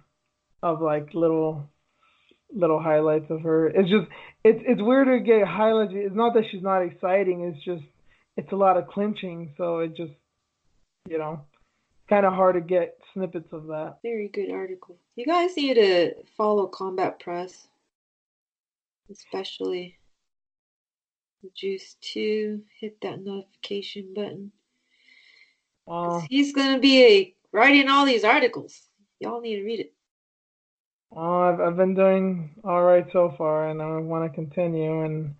of like little highlights of her. It's just it's weird to get highlights. It's not that she's not exciting. It's just it's a lot of clinching, so it just you know kind of hard to get snippets of that. Very good article. You guys need to follow Combat Press, especially Juice 2. Hit that notification button. Because Well, he's going to be writing all these articles. Y'all need to read it. I've been doing all right so far, and I want to continue. And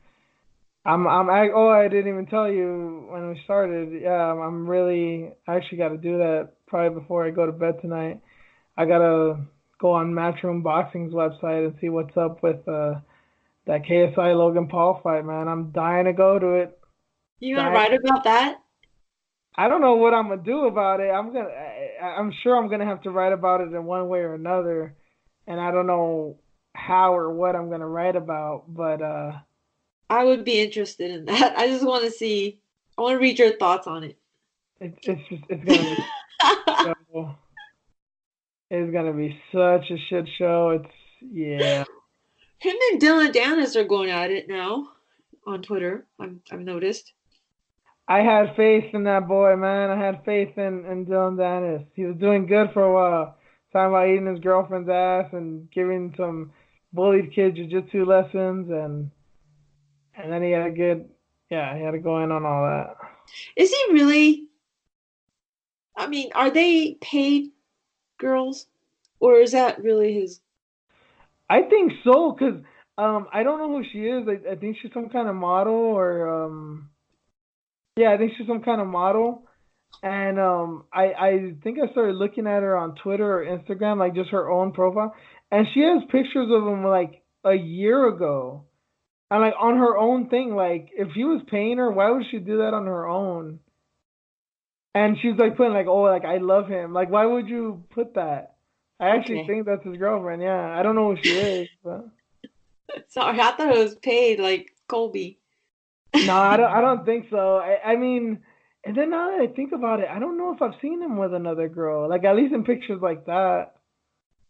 Oh, I didn't even tell you when we started. Yeah, I actually got to do that probably before I go to bed tonight. I gotta go on Matchroom Boxing's website and see what's up with that KSI Logan Paul fight, man. I'm dying to go to it. You gonna Dying. write about that? I don't know what I'm gonna do about it. I'm sure I'm gonna have to write about it in one way or another, and I don't know how or what I'm gonna write about, but I would be interested in that. I just want to see. I want to read your thoughts on it. it's gonna be so it's gonna be such a shit show. Yeah. Him and Dylan Dennis are going at it now on Twitter. I've noticed. I had faith in that boy, man. I had faith in Dylan Dennis. He was doing good for a while. Talking about eating his girlfriend's ass and giving some bullied kid jujitsu lessons, and then he had to he had to go in on all that. Is he really? I mean, are they paid girls, or is that really his? I think so, cause I don't know who she is. I think she's some kind of model or yeah, I think she's some kind of model. And I think I started looking at her on Twitter or Instagram, like just her own profile, and she has pictures of him like a year ago, and like on her own thing. Like if he was paying her, why would she do that on her own? And she's like putting like, oh, like I love him. Like why would you put that? I actually Okay. think that's his girlfriend. Yeah, I don't know who she is, but Sorry, I thought it was paid like Colby. no, I don't think so. I mean, and then now that I think about it, I don't know if I've seen him with another girl. Like at least in pictures like that.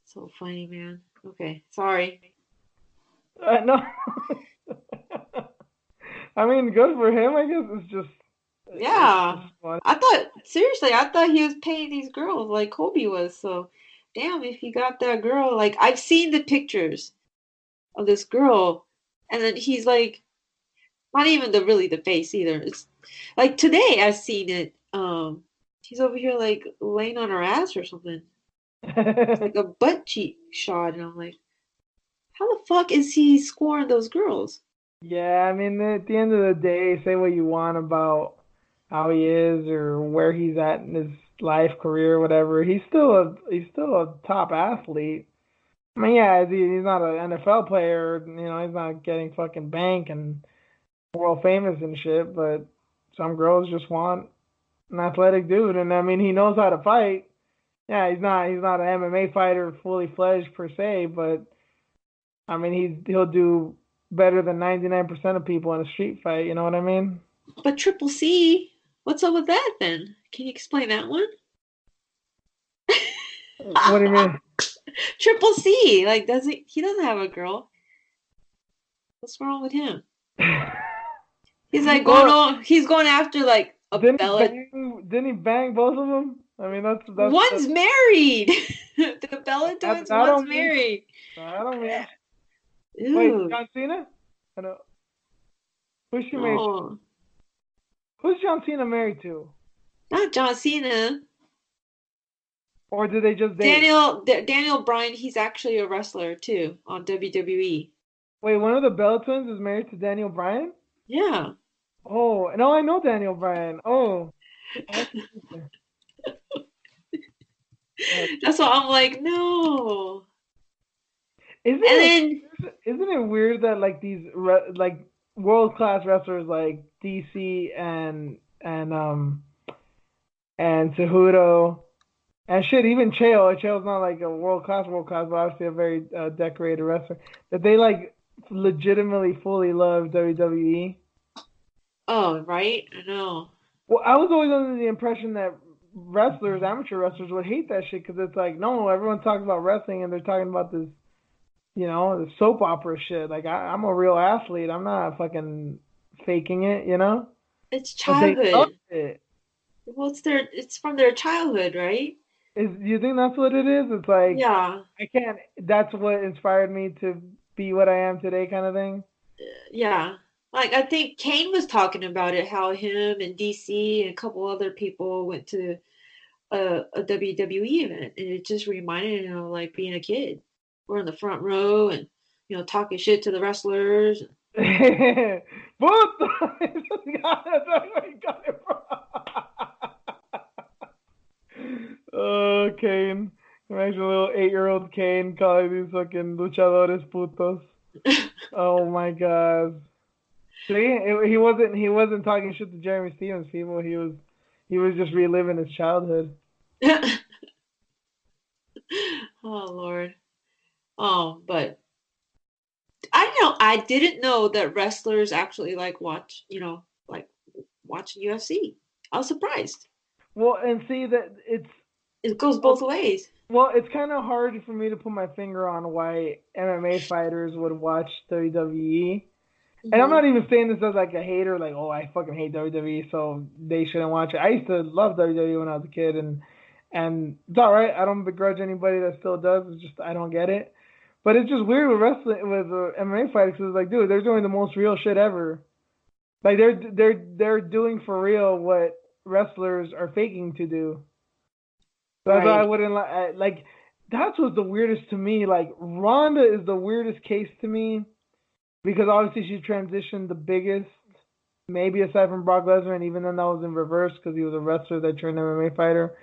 So funny, man. Okay, sorry. No. I mean, good for him. I guess it's just Yeah. funny. I thought he was paying these girls like Kobe was. So, damn, if he got that girl, like, I've seen the pictures of this girl, and then he's like, not even really the face either. It's like today I've seen it. He's over here like laying on her ass or something. It's like a butt cheek shot, and I'm like, how the fuck is he scoring those girls? Yeah, I mean, at the end of the day, say what you want about how he is or where he's at in his life, career, whatever. He's still a top athlete. I mean, yeah, he's not an NFL player. He's not getting fucking bank and world famous and shit. But some girls just want an athletic dude, and I mean, he knows how to fight. Yeah, he's not an MMA fighter fully fledged per se, but I mean he'll do better than 99% of people in a street fight. You know what I mean? But Triple C, what's up with that then? Can you explain that one? What do you mean? Triple C, like doesn't he doesn't have a girl? What's wrong with him? He's like going Well, on. He's going after like a Bella. didn't he bang both of them? I mean One's married. The Bella that, twins. that One's don't mean married. I don't mean wait, Ew. John Cena? I know. Who's she married? No, Who's John Cena married to? not John Cena. Or did they just date? Daniel Bryan. He's actually a wrestler too on WWE. Wait, one of the Bella twins is married to Daniel Bryan? Yeah. Oh, no, I know Daniel Bryan. Oh, that's interesting. Uh, That's why I'm like, no. Isn't And it then isn't it weird that like like world class wrestlers like DC and Cejudo and shit, even Chael's not like a world class, but obviously a very decorated wrestler. That they like legitimately fully love WWE. oh, right? I know. Well, I was always under the impression that amateur wrestlers, would hate that shit because it's like, no, everyone's talking about wrestling and they're talking about this, the soap opera shit. Like I'm a real athlete. I'm not fucking faking it. It's But they love childhood. it. Well, it's from their childhood, right? Do you think that's what it is? It's like Yeah. I can't. That's what inspired me to be what I am today, kind of thing. Yeah. Like I think Kane was talking about it, how him and DC and a couple other people went to a WWE event, and it just reminded him of like being a kid. We're in the front row and talking shit to the wrestlers. Puto! That's where he got it from. Oh, Kane. Imagine a little 8-year-old Kane calling these fucking luchadores putos. Oh my god. See, he wasn't talking shit to Jeremy Stevens people. He was just reliving his childhood. Oh Lord. But I know I didn't know that wrestlers actually like like watching UFC. I was surprised. Well, and see that It goes oh, both ways. well, it's kind of hard for me to put my finger on why MMA fighters would watch WWE. And I'm Hmm. not even saying this as like a hater, like, oh, I fucking hate WWE, so they shouldn't watch it. I used to love WWE when I was a kid, and it's all right. I don't begrudge anybody that still does. It's just I don't get it. But it's just weird with wrestling, with MMA fighters, because it's like, dude, they're doing the most real shit ever. Like they're doing for real what wrestlers are faking to do. So that's why I Right. wouldn't like. That's what's the weirdest to me. Like Ronda is the weirdest case to me because obviously she transitioned the biggest, maybe aside from Brock Lesnar, and even then that was in reverse because he was a wrestler that turned MMA fighter.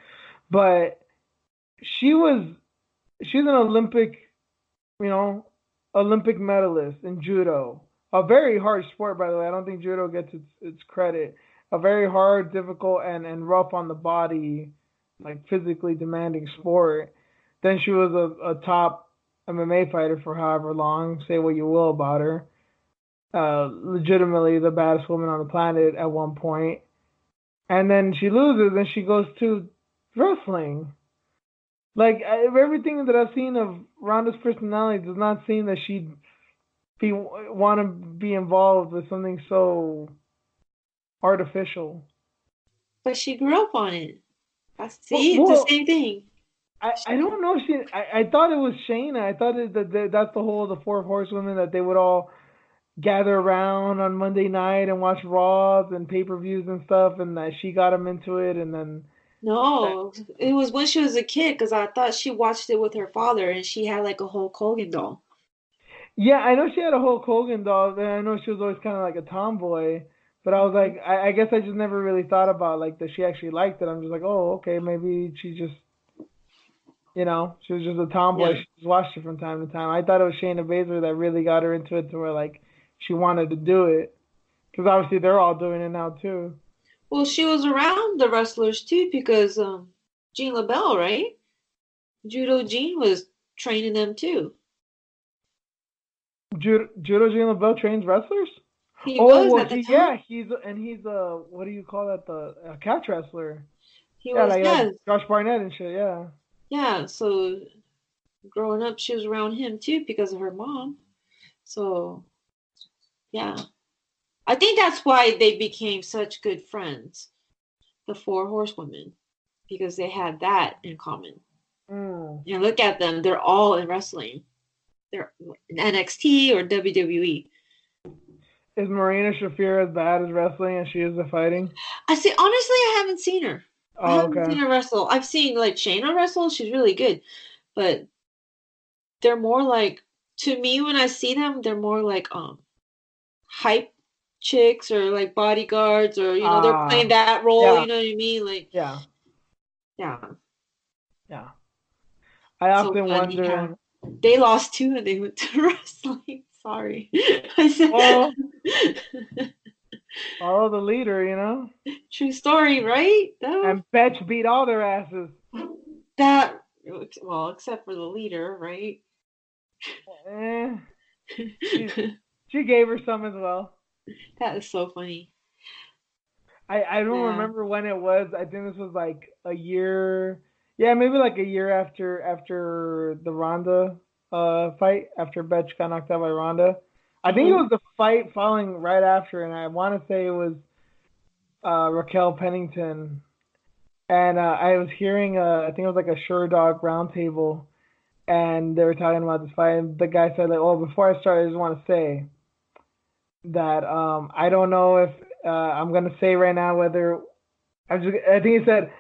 But she was she's an Olympic, you know, Olympic medalist in judo. A very hard sport, by the way. I don't think judo gets its credit. A very hard, difficult, and rough on the body, like physically demanding sport. Then she was a top MMA fighter for however long. Say what you will about her. Legitimately the baddest woman on the planet at one point. And then she loses and she goes to wrestling. Like everything that I've seen of Ronda's personality does not seem that she'd be want to be involved with something so artificial. But she grew up on it. Well, See, it's the well same thing. I don't know if I thought it was Shayna. I thought that's the whole the four horsewomen that they would all gather around on Monday night and watch Raws and pay-per-views and stuff, and that she got them into it, and then that, No, it was when she was a kid because I thought she watched it with her father and she had like a Hulk Hogan doll. yeah, I know she had a Hulk Hogan doll, and I know she was always kind of like a tomboy. But I was Hmm. like, I guess I just never really thought about like that she actually liked it. I'm just like, oh, okay, maybe she just, she was just a tomboy. Yeah. She just watched it from time to time. I thought it was Shayna Baszler that really got her into it to where like she wanted to do it, because obviously they're all doing it now too. Well, she was around the wrestlers too because Jean LaBelle, right? Judo Jean was training them too. Judo Gene LaBelle trains wrestlers. He Oh was well, at the time. he's what do you call that, the catch wrestler? He Yeah, was, like yes, Josh Barnett and shit. Yeah. yeah. So growing up, she was around him too because of her mom. So yeah, I think that's why they became such good friends, the four horsewomen, because they had that in common. Mm. You know, look at them; they're all in wrestling. They're in NXT or WWE. Is Marina Shafir as bad as wrestling as she is at fighting? I see. Honestly, I haven't seen her. I Oh, haven't okay. seen her wrestle. I've seen like Shayna wrestle. She's really good, but they're more like to me when I see them, they're more like hype chicks or like bodyguards or they're playing Ah, that role. yeah, You know what I mean? Like yeah, yeah, yeah. I so often funny wonder. how they lost too and they went to wrestling. Sorry, I Well, said follow the leader. true story, right? And Betch beat all their asses. That well, except for the leader, right? Eh, she she gave her some as well. That is so funny. I don't Yeah. remember when it was. I think this was like a year. Yeah, maybe like a year after the Ronda fight, after Betch got knocked out by Ronda. I think it Uh-huh. was the fight following right after, and I want to say it was Raquel Pennington. And I was hearing, I think it was like a Sure Dog roundtable, and they were talking about this fight. And the guy said, like, "Oh, before I start, I just want to say that I don't know if I'm gonna say right now whether I think he said,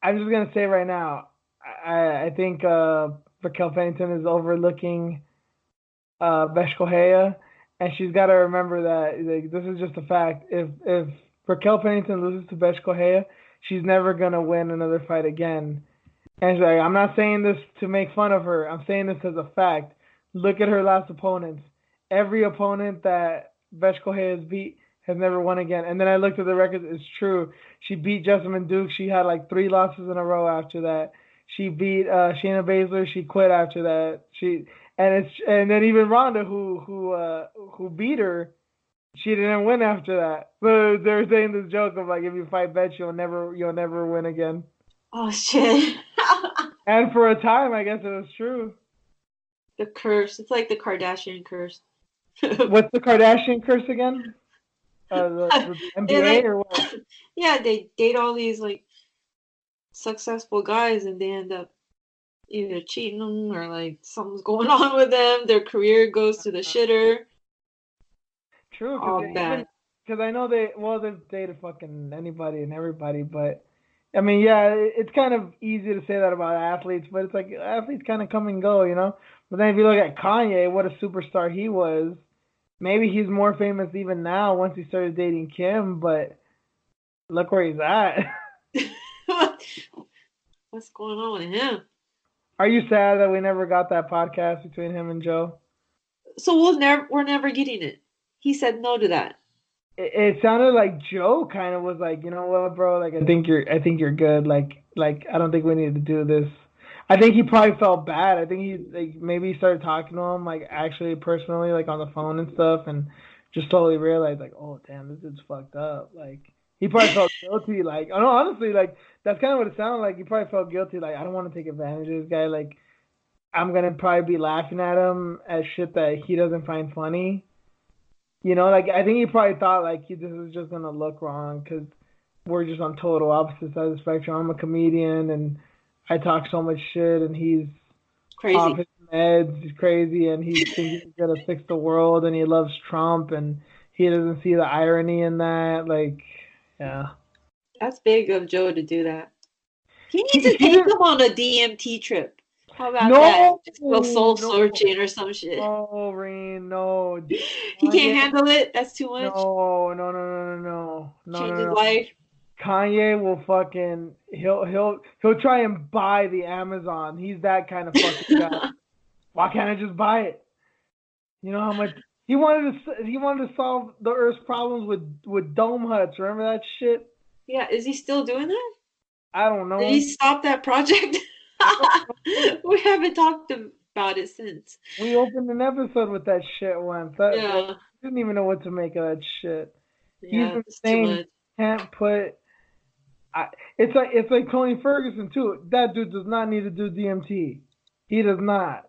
I'm just gonna say right now, I think Raquel Pennington is overlooking Besh Correia, and she's got to remember that like, this is just a fact. If Raquel Pennington loses to Bethe Correia, she's never gonna win another fight again. And she's like, I'm not saying this to make fun of her. I'm saying this as a fact. Look at her last opponents. Every opponent that Bethe Correia has beat has never won again. And then I looked at the records. It's true. She beat Jessamine Duke. She had like 3 losses in a row after that. She beat Shayna Baszler. She quit after that. And then even Ronda, who beat her, she didn't win after that. So they're saying this joke of like, if you fight Bethe, you'll never win again. Oh shit. And for a time, I guess it was true. The curse. It's like the Kardashian curse. What's the Kardashian curse again? The NBA like, or what? Yeah, they date all these like successful guys, and they end up either cheating them or like something's going on with them. Their career goes to the shitter. True, All bad. because I know they've dated fucking anybody and everybody, but I mean, yeah, it's kind of easy to say that about athletes, but it's like athletes kind of come and go, you know. But then if you look at Kanye, what a superstar he was. Maybe he's more famous even now once he started dating Kim, but look where he's at. What's going on with him? Are you sad that we never got that podcast between him and Joe? So we're never getting it. He said no to that. It sounded like Joe kind of was like, you know what, bro? Like, I think you're good. Like, I don't think we need to do this. I think he probably felt bad. I think he like maybe he started talking to him like actually personally, like on the phone and stuff, and just totally realized like, oh damn, this dude's fucked up. Like, he probably felt guilty. Like, oh no, honestly, like that's kind of what it sounded like. He probably felt guilty. Like, I don't want to take advantage of this guy. Like, I'm gonna probably be laughing at him at shit that he doesn't find funny. You know, like I think he probably thought like this is just gonna look wrong because we're just on total opposite sides of the spectrum. I'm a comedian and I talk so much shit, and he's off Crazy. his meds, he's crazy, and he thinks he's gonna fix the world, and he loves Trump, and he doesn't see the irony in that. Like, yeah, That's big of Joe to do that. He needs to he take didn't. him on a DMT trip. How about that? No, Just go soul no, searching or some shit. no, Reen, no, He can't Kanye, handle it. That's too much. no, Change his no. life. Kanye will fucking he'll try and buy the Amazon. He's that kind of fucking guy. Why can't I just buy it? You know how much he wanted to solve the Earth's problems with dome huts. Remember that shit? Yeah, is he still doing that? I don't Did he know. stop that project? I don't know. We haven't talked about it since. We opened an episode with that shit once. That Yeah, didn't even know what to make of that shit. He's yeah, it's too insane. much. Can't put. It's like Tony Ferguson too. That dude does not need to do DMT. He does not.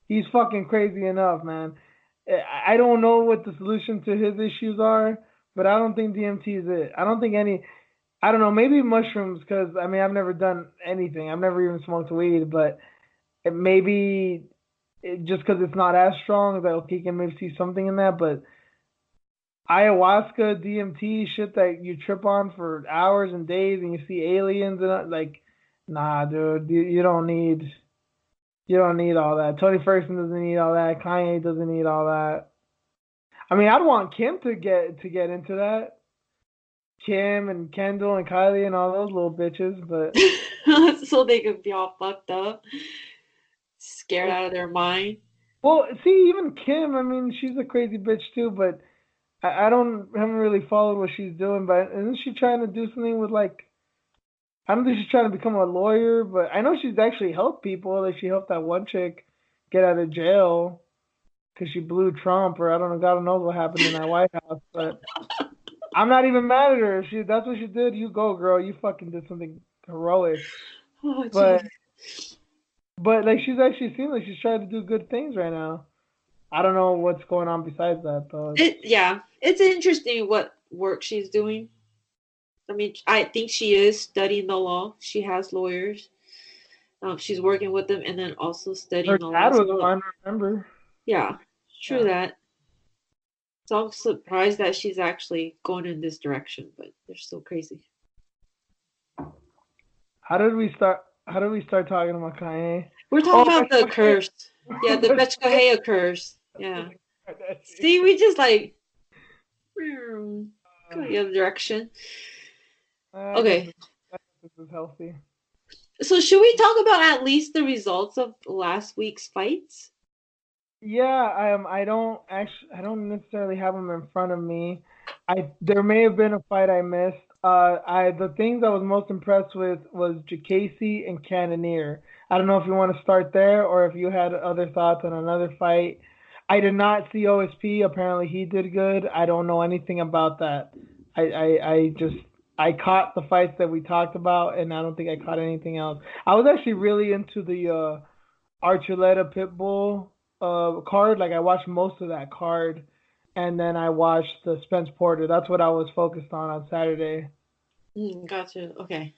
He's fucking crazy enough, man. I don't know what the solution to his issues are, but I don't think DMT is it. I don't think any. I don't know. Maybe mushrooms, because I mean I've never done anything. I've never even smoked weed, but just because it's not as strong, that okay, you can maybe see something in that. But ayahuasca, DMT, shit that you trip on for hours and days, and you see aliens and like, nah, dude, you don't need all that. Tony Ferguson doesn't need all that. Kanye doesn't need all that. I mean, I'd want Kim to get into that. Kim and Kendall and Kylie and all those little bitches, but So they could be all fucked up, scared out of their mind. well, see, even Kim, I mean, she's a crazy bitch too, but I haven't really followed what she's doing, but isn't she trying to do something with like I don't think she's trying to become a lawyer, but I know she's actually helped people. Like she helped that one chick get out of jail because she blew Trump, or I don't know, God knows what happened in that White House. But I'm not even mad at her. If that's what she did, you go, girl. You fucking did something heroic. Oh, But jeez. like she's actually seems like she's trying to do good things right now. I don't know what's going on besides that though. Yeah, it's interesting what work she's doing. I mean, I think she is studying the law. She has lawyers. She's working with them and then also Her studying the law. dad was So, one, remember? yeah, true Yeah. that. So I'm surprised that she's actually going in this direction, but they're still crazy. How did we start? How did we start talking about Kanye? We're talking Oh, about the okay. curse. Yeah, the Betchkahaya curse. Yeah. See, we just like go Uh, the other direction. I guess Okay, this is healthy. so should we talk about at least the results of last week's fights? Yeah, I don't necessarily have them in front of me. There may have been a fight I missed. I the things I was most impressed with was Jacasey and Cannonier. I don't know if you want to start there or if you had other thoughts on another fight. I did not see OSP. Apparently he did good. I don't know anything about that. I just I caught the fights that we talked about, and I don't think I caught anything else. I was actually really into the Archuleta Pitbull card. Like I watched most of that card, and then I watched the Spence Porter. That's what I was focused on Saturday. Gotcha. Okay.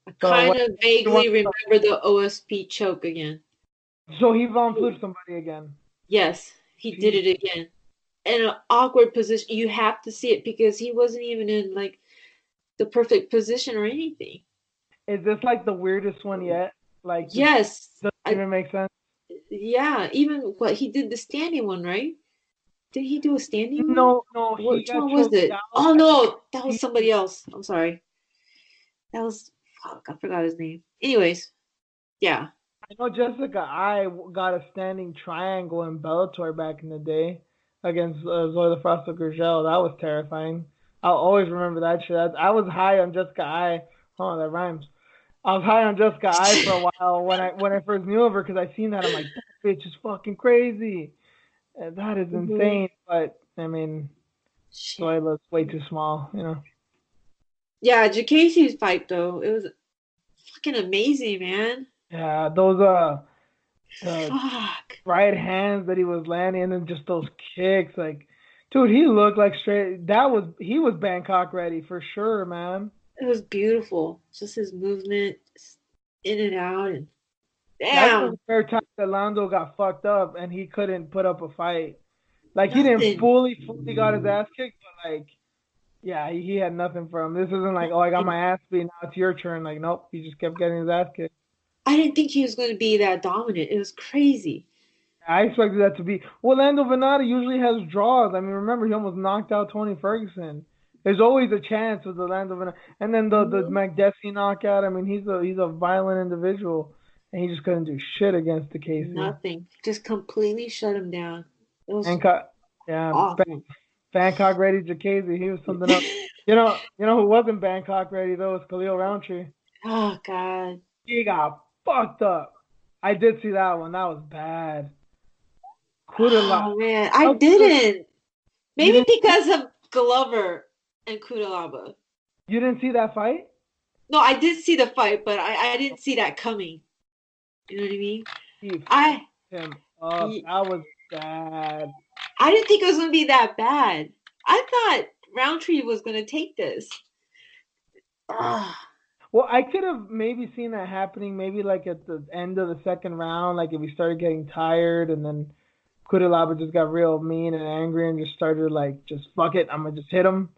I So kind of you want? vaguely remember the OSP choke again. So he Von Flipped somebody again. Yes, he did Jeez. it again. In an awkward position. You have to see it because he wasn't even in like the perfect position or anything. Is this like the weirdest one yet? Like this Yes. doesn't even make sense. Yeah, even what he did the standing one, right? Did he do a standing one? No, no, he Which got one was choked it? out. Oh I think no, that was he somebody else. I'm sorry. That was fuck, I forgot his name. Anyways, yeah. I know Jessica I got a standing triangle in Bellator back in the day against Zoe Frosto Gurgel. That was terrifying. I'll always remember that shit. I was high on Jessica I. Oh, that rhymes. I was high on Jessica I for a while when I first knew of her because I seen that. I'm like, that bitch is fucking crazy. And that is Mhm. insane. But I mean, Shit. Zoe looks way too small, you know. Yeah, Jacasey's fight though, it was fucking amazing, man. Yeah, those the Fuck. right hands that he was landing, and then just those kicks. Like, dude, he looked like straight. He was Bangkok ready for sure, man. It was beautiful. Just his movement in and out and That's the damn, rare time that Lando got fucked up and he couldn't put up a fight. Like he didn't nothing. fully got his ass kicked, but like yeah, he had nothing for him. This isn't like, oh, I got And my ass beat, now it's your turn. Like nope, he just kept getting his ass kicked. I didn't think he was going to be that dominant. It was crazy. I expected that to be. Well, Lando Venata usually has draws. I mean, remember he almost knocked out Tony Ferguson. There's always a chance with the Lando Venata, and then the Hmm. McDessie knockout. I mean, he's a violent individual, and he just couldn't do shit against the Casey. Nothing. Just completely shut him down. It was Bangkok, yeah, awful. Bangkok ready Jacasey. He was something else. You know who wasn't Bangkok ready though was Khalil Roundtree. Oh God. He got fucked up. I did see that one. That was bad. Kudala. Oh man, I How could didn't. you Maybe didn't because of Glover and Kudalaba. you didn't see that fight? No, I did see the fight, but I didn't see that coming. You know what I mean? He I him up. I That was bad. didn't think it was gonna be that bad. I thought Roundtree was gonna take this. Ugh. Well, I could have maybe seen that happening maybe like at the end of the second round, like if he started getting tired and then Kudalaba just got real mean and angry and just started like just fuck it, I'm gonna just hit him,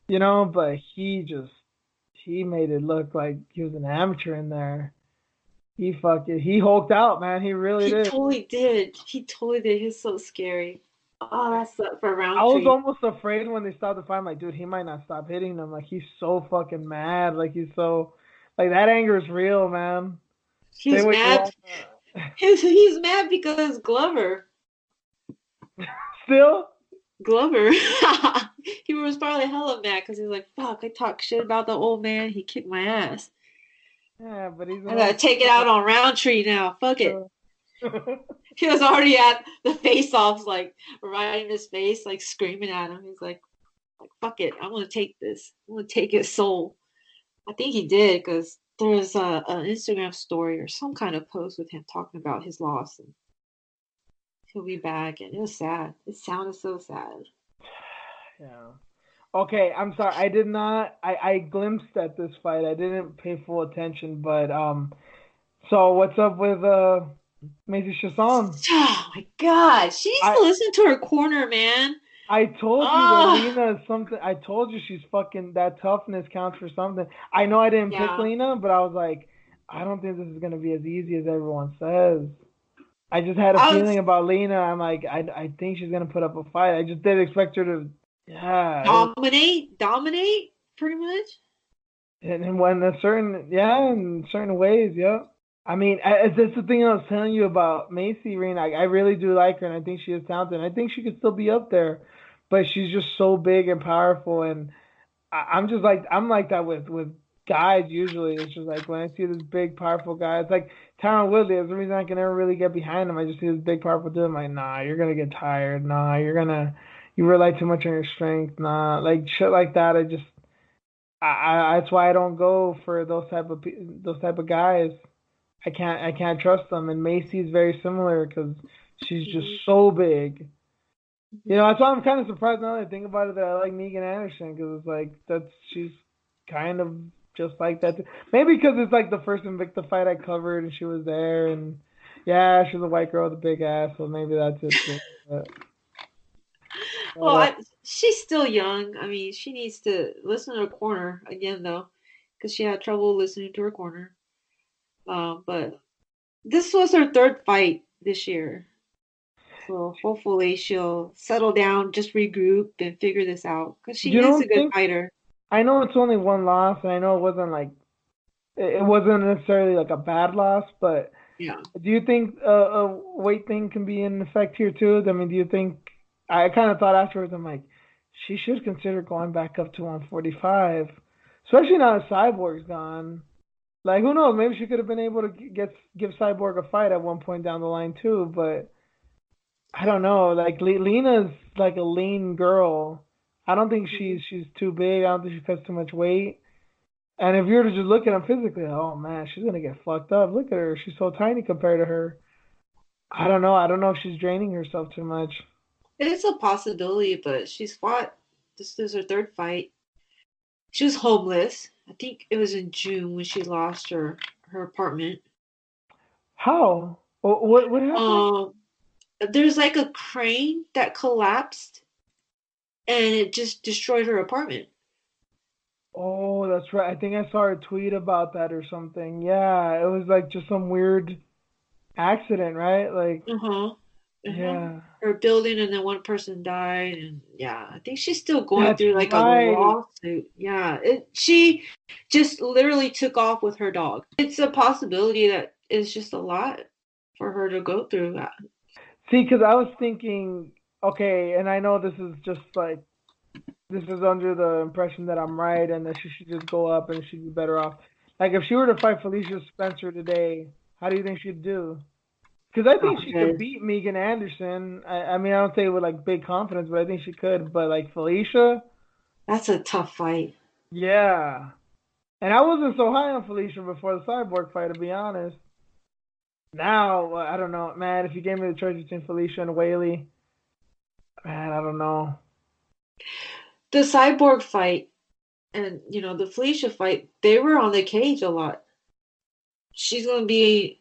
you know, but he made it look like he was an amateur in there. He hulked out, man. He really He did. totally did. He totally did. He's so scary. Oh, that sucked for I was Roundtree. almost afraid when they stopped the fight. I'm like, dude, he might not stop hitting them. Like he's so fucking mad. Like he's so like that anger is real, man. He Say was what you mad. want. He's mad because Glover. Still? Glover. He was probably hella mad because he's like, fuck, I talked shit about the old man. He kicked my ass. Yeah, but he's I an gotta old take it out on Roundtree now. Fuck it. man. He was already at the face offs, like right in his face, like screaming at him. He's like fuck it. I'm gonna take this. I'm gonna take his soul. I think he did because there's an Instagram story or some kind of post with him talking about his loss and he'll be back. And it was sad. It sounded so sad. Yeah. Okay, I'm sorry. I did not. I glimpsed at this fight. I didn't pay full attention, but so what's up with Macy Chasson? Oh my god, she needs I to listen to her corner, man. I told you that Oh, Lena is something. I told you she's fucking that toughness counts for something. I know I didn't pick yeah. Lena, but I was like, I don't think this is gonna be as easy as everyone says. I just had a I feeling was about Lena. I'm like, I think she's gonna put up a fight. I just didn't expect her to. Yeah, dominate pretty much. and when a certain, yeah, in certain ways, yeah. I mean, that's the thing I was telling you about Macy Reen. I really do like her, and I think she is talented. I think she could still be up there, but she's just so big and powerful. And I'm just like I'm like that with guys usually. It's just like when I see this big, powerful guy, it's like Tyron Woodley. That's the reason I can never really get behind him. I just see this big, powerful dude. I'm like, nah, you're gonna get tired. Nah, you rely too much on your strength. Nah, like shit like that. That's why I don't go for those type of guys. I can't trust them. And Macy's very similar because she's just Hmm. so big. You Hmm. know, that's why I'm kind of surprised now that I think about it that I like Megan Anderson because it's like she's kind of just like that. Maybe because it's like the first Invicta fight I covered and she was there and yeah, she's a white girl with a big ass, so maybe that's it too. But Well, she's still young. I mean, she needs to listen to her corner again, though, because she had trouble listening to her corner. But this was her third fight this year. So hopefully she'll settle down, just regroup, and figure this out. Because she you is a don't good think fighter. I know it's only one loss and I know it wasn't like it wasn't necessarily like a bad loss, but Yeah. do you think a weight thing can be in effect here too? I mean, do you think? I kind of thought afterwards. I'm like, she should consider going back up to 145, especially now that Cyborg's gone. Like, who knows? Maybe she could have been able to give Cyborg a fight at one point down the line too. But I don't know. Like, Lena's like a lean girl. I don't think Mhm. she's too big. I don't think she cuts too much weight. And if you were to just look at him physically, oh man, she's gonna get fucked up. Look at her. She's so tiny compared to her. I don't know. I don't know if she's draining herself too much. It's a possibility, but she's fought. This is her third fight. She was homeless. I think it was in June when she lost her apartment. How? What happened? Um, there's like a crane that collapsed and it just destroyed her apartment. Oh, that's right. I think I saw a tweet about that or something. Yeah, it was like just some weird accident, right? Like, Uh-huh. Uh-huh. yeah, Her building and then one person died and yeah, I think she's still going that's through like a right. lawsuit. Yeah, she just literally took off with her dog. It's a possibility that it's just a lot for her to go through. See, because I was thinking, okay, and I know this is just like this is under the impression that I'm right and that she should just go up and she'd be better off. Like, if she were to fight Felicia Spencer today, how do you think she'd do? Because I Oh, think she could good. beat Megan Anderson. I mean, I don't say it with like big confidence, but I think she could. But like Felicia, That's a tough fight. yeah. And I wasn't so high on Felicia before the Cyborg fight, to be honest. Now, I don't know, man. If you gave me the choice between Felicia and Whaley, man, I don't know. The cyborg fight and the Felicia fight, they were on the cage a lot. She's going to be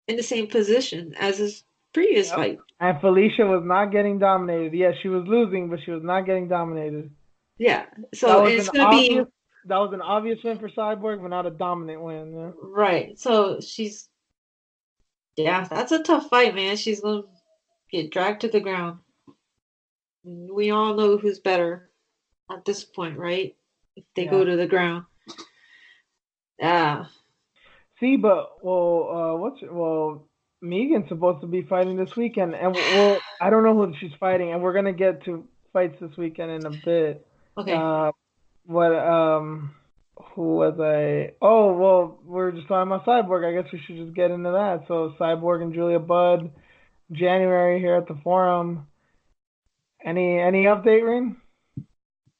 in the same position as his previous Yep. fight. And Felicia was not getting dominated. Yes, she was losing, but she was not getting dominated. Yeah. That So and was it's an going to be obvious. That was an obvious win for Cyborg, but not a dominant win. Yeah. right. So yeah, that's a tough fight, man. She's going to get dragged to the ground. We all know who's better at this point, right? If they go Yeah. to the ground. Yeah. See, but Megan's supposed to be fighting this weekend, and well, I don't know who she's fighting, and we're gonna get to fights this weekend in a bit. Okay. Uh, what who was I? Oh, well, we're just talking about Cyborg. I guess we should just get into that. So Cyborg and Julia Budd, January here at the Forum. Any update, Ring?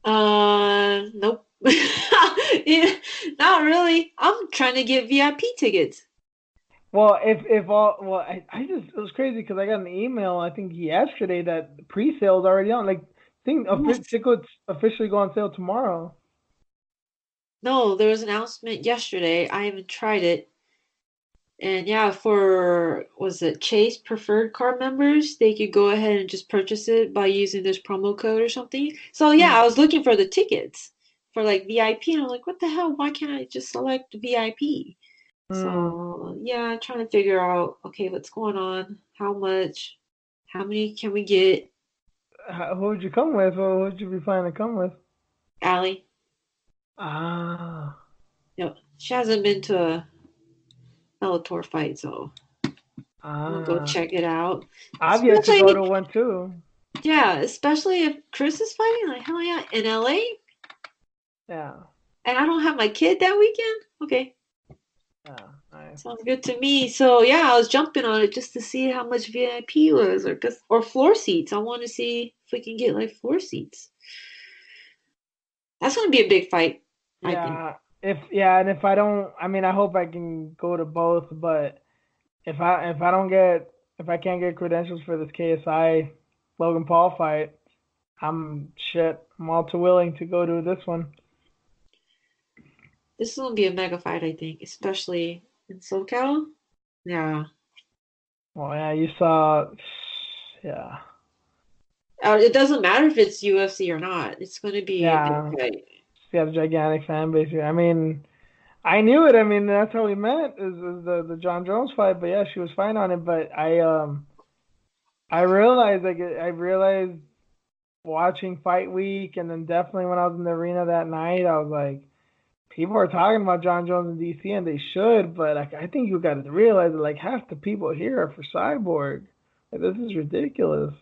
Nope. Yeah, not really. I'm trying to get VIP tickets. Well, if all well, I just it was crazy because I got an email I think yesterday that the pre-sale's already on. Like, think Yes. tickets officially go on sale tomorrow. No, there was an announcement yesterday. I haven't tried it. And yeah, for was it Chase preferred card members, they could go ahead and just purchase it by using this promo code or something. So yeah, Mm. I was looking for the tickets for like VIP and I'm like, what the hell? Why can't I just select VIP? Mm. So yeah, trying to figure out okay, what's going on? how much, how many can we get? Who would you come with? Or who would you be fine to come with? Allie. Ah, Yep. She hasn't been to a Bellator fight, so I'm gonna go ah. check it out. I've yet to go to Especially, one too. yeah, especially if Chris is fighting, like hell yeah, in LA, Yeah, and I don't have my kid that weekend. Okay, yeah, nice. sounds good to me. So yeah, I was jumping on it just to see how much VIP was, or floor seats. I want to see if we can get like floor seats. That's gonna be a big fight, I think. Yeah, and if I don't, I mean, I hope I can go to both. But if I don't get if I can't get credentials for this KSI Logan Paul fight, I'm shit. I'm all too willing to go to this one. This is gonna be a mega fight, I think, especially in SoCal. Yeah. Well, yeah, you saw, yeah, It doesn't matter if it's UFC or not. It's going to be a big yeah. fight. She got a gigantic fan base here. I mean, I knew it. I mean, that's how we met is the John Jones fight. But yeah, she was fine on it. But I realized watching Fight Week, and then definitely when I was in the arena that night, I was like, people are talking about John Jones in DC, and they should. But like, I think you got to realize that like half the people here are for Cyborg. Like, this is ridiculous.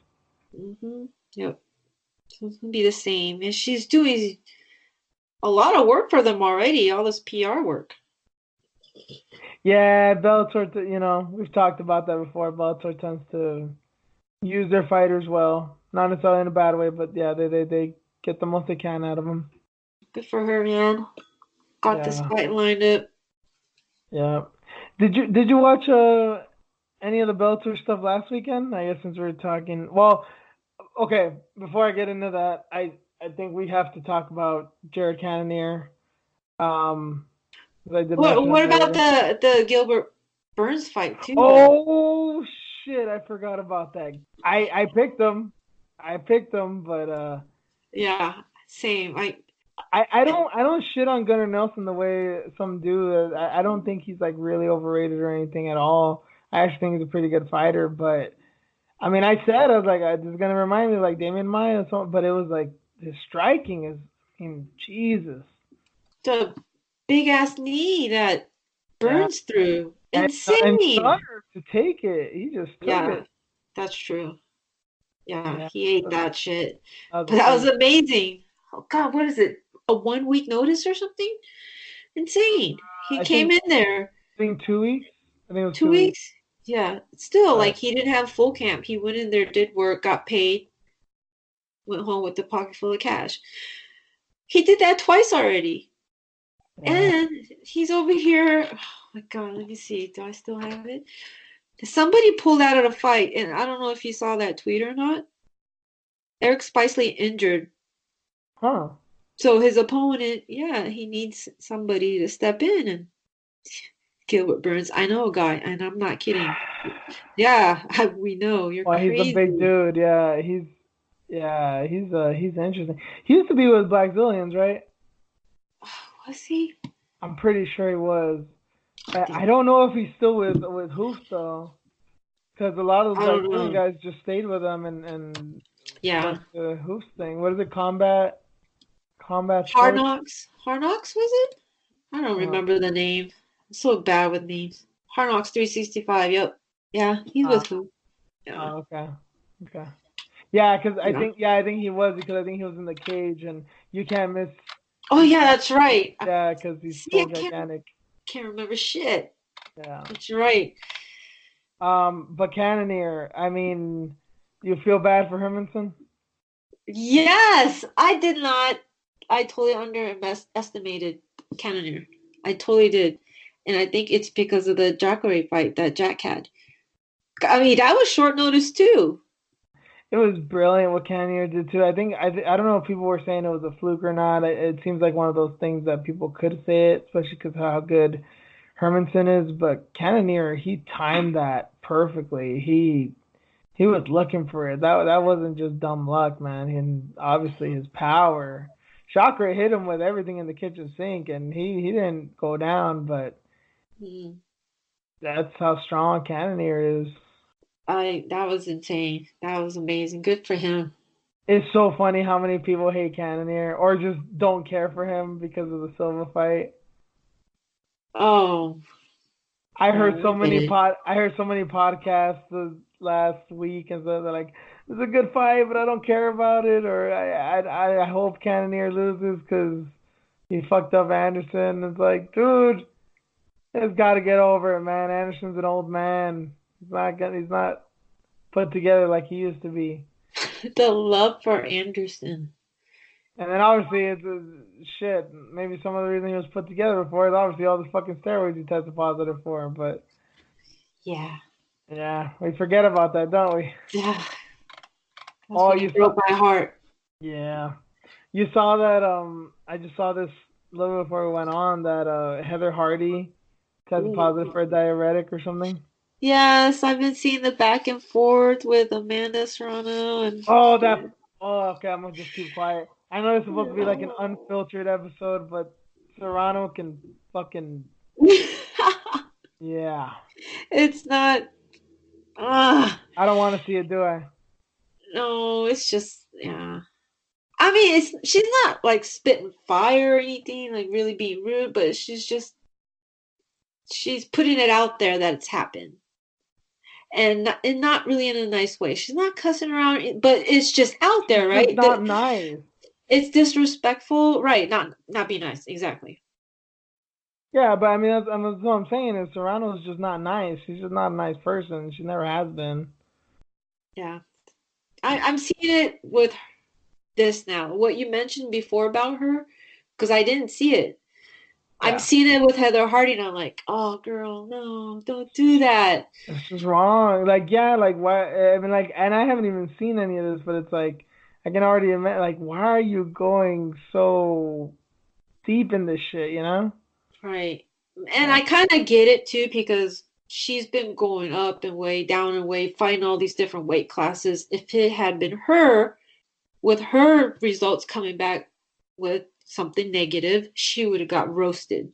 Yep. So it's going to be the same. And she's doing a lot of work for them already, all this PR work. Yeah, Bellator. We've talked about that before. Bellator tends to use their fighters well, not necessarily in a bad way, but yeah, they get the most they can out of them. Good for her, man. Got this Yeah, fight lined up. yeah. Did you watch any of the Bellator stuff last weekend? I guess since we were talking, well, okay. Before I get into that, I think we have to talk about Jared Cannonier. Um, 'Cause I did mention What him about earlier. the Gilbert Burns fight too, though? Oh shit! I forgot about that. I picked him. I picked him, but Yeah, same. I don't shit on Gunnar Nelson the way some do. I don't think he's like really overrated or anything at all. I actually think he's a pretty good fighter, but I mean, I was like, this is gonna remind me of like Damian Maya or something, but it was like his striking is, I mean, Jesus. The big ass knee that Yeah, Burns threw. and Insane. Sutter to take it, he just took Yeah, it. that's true. Yeah, Yeah, he ate that that shit. was But a that was crazy. amazing. Oh God, what is it? A 1 week notice or something? Insane. He I came think in there I think 2 weeks. I think it was two 2 weeks. weeks. Yeah, still like But he didn't have full camp. He went in there, did work, got paid, went home with a pocket full of cash. He did that twice already. yeah, And he's over here. Oh my God, let me see. Do I still have it? Somebody pulled out of the fight, and I don't know if you saw that tweet or not. Eric Spicely injured. huh? So his opponent, yeah, he needs somebody to step in and Gilbert Burns. I know a guy, and I'm not kidding. Yeah, we know. You're Well, he's a big crazy. dude. He's interesting. He used to be with Black Zillions, right? Was he? I'm pretty sure he was. I I think don't know if he's still with Hoof though, because a lot of the I Black don't Zillion know. guys just stayed with him and Yeah. went to Hoof's thing. What is it? Combat Hard Sports. Knocks. Hard Knocks was it? I don't Uh, remember the name. I'm so bad with names. Hard Knocks 365. Yep. Yeah, he's uh, with who? Yeah. okay, okay. Yeah, because Yeah. I think he was because I think he was in the cage and you can't miss Oh you yeah, can't that's right. yeah because he's See, so I gigantic. can't remember shit. Yeah. That's right. But Cannonier, I mean, you feel bad for Hermanson? Yes, I did not. I totally underestimated Cannonier. I totally did. And I think it's because of the Jacare fight that Jack had. I mean, that was short notice too. It was brilliant what Cannonier did too. I don't know if people were saying it was a fluke or not. It seems like one of those things that people could say it, especially because how good Hermanson is. But Cannonier, he timed that perfectly. He was looking for it. That wasn't just dumb luck, man. And obviously his power. Chakra hit him with everything in the kitchen sink, and he didn't go down. But Mm. that's how strong Cannonier is. That was insane. That was amazing. Good for him. It's so funny how many people hate Cannonier or just don't care for him because of the Silva fight. Oh, I no, heard I so get many it. podcasts the last week and so they're like, "It's a good fight, but I don't care about it," or I hope Cannonier loses because he fucked up Anderson. It's like, dude, he's got to get over it, man. Anderson's an old man. He's not put together like he used to be. The love for Anderson. And then obviously it's shit. Maybe some of the reason he was put together before is obviously all the fucking steroids he tested positive for. But Yeah. yeah, we forget about that, don't we? Yeah. That's Oh, when he you saw? broke my heart. Yeah, you saw that. I just saw this a little before we went on that Heather Hardy tested Ooh. positive for a diuretic or something. Yes, I've been seeing the back and forth with Amanda Serrano and Oh, that. Oh, okay. I'm gonna just keep quiet. I know it's supposed to be like an unfiltered episode, but Serrano can fucking yeah. it's not ah I don't want to see it, do I? no, it's just yeah. I mean, it's she's not like spitting fire or anything, like really being rude, but she's putting it out there that it's happened. And not really in a nice way. She's not cussing around, but it's just out She's there, just right? not nice. It's disrespectful, right? Not be nice, exactly. Yeah, but I mean, that's what I'm saying is Serrano's just not nice. She's just not a nice person. She never has been. Yeah. I'm seeing it with this now. What you mentioned before about her, because I didn't see it. I'm Yeah, seeing it with Heather Hardy, and I'm like, oh, girl, no, don't do that. it's just wrong. Like, yeah, like why? I mean, like, and I haven't even seen any of this, but it's like I can already imagine. Like, why are you going so deep in this shit? You know? Right. And Yeah. I kind of get it too, because she's been going up and way, down and way, fighting all these different weight classes. If it had been her, with her results coming back with something negative, she would have got roasted.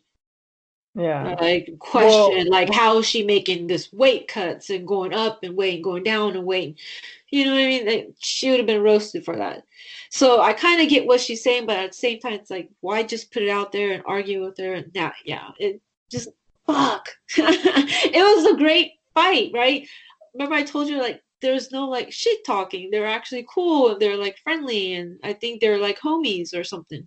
Yeah. Like Well, question, like how is she making this weight cuts and going up and weight, going down and weight? You know what I mean? Like, she would have been roasted for that. So I kind of get what she's saying, but at the same time, it's like, why just put it out there and argue with her? And now, yeah, it just fuck. It was a great fight, right? Remember I told you like there's no like shit talking. They're actually cool and they're like friendly, and I think they're like homies or something.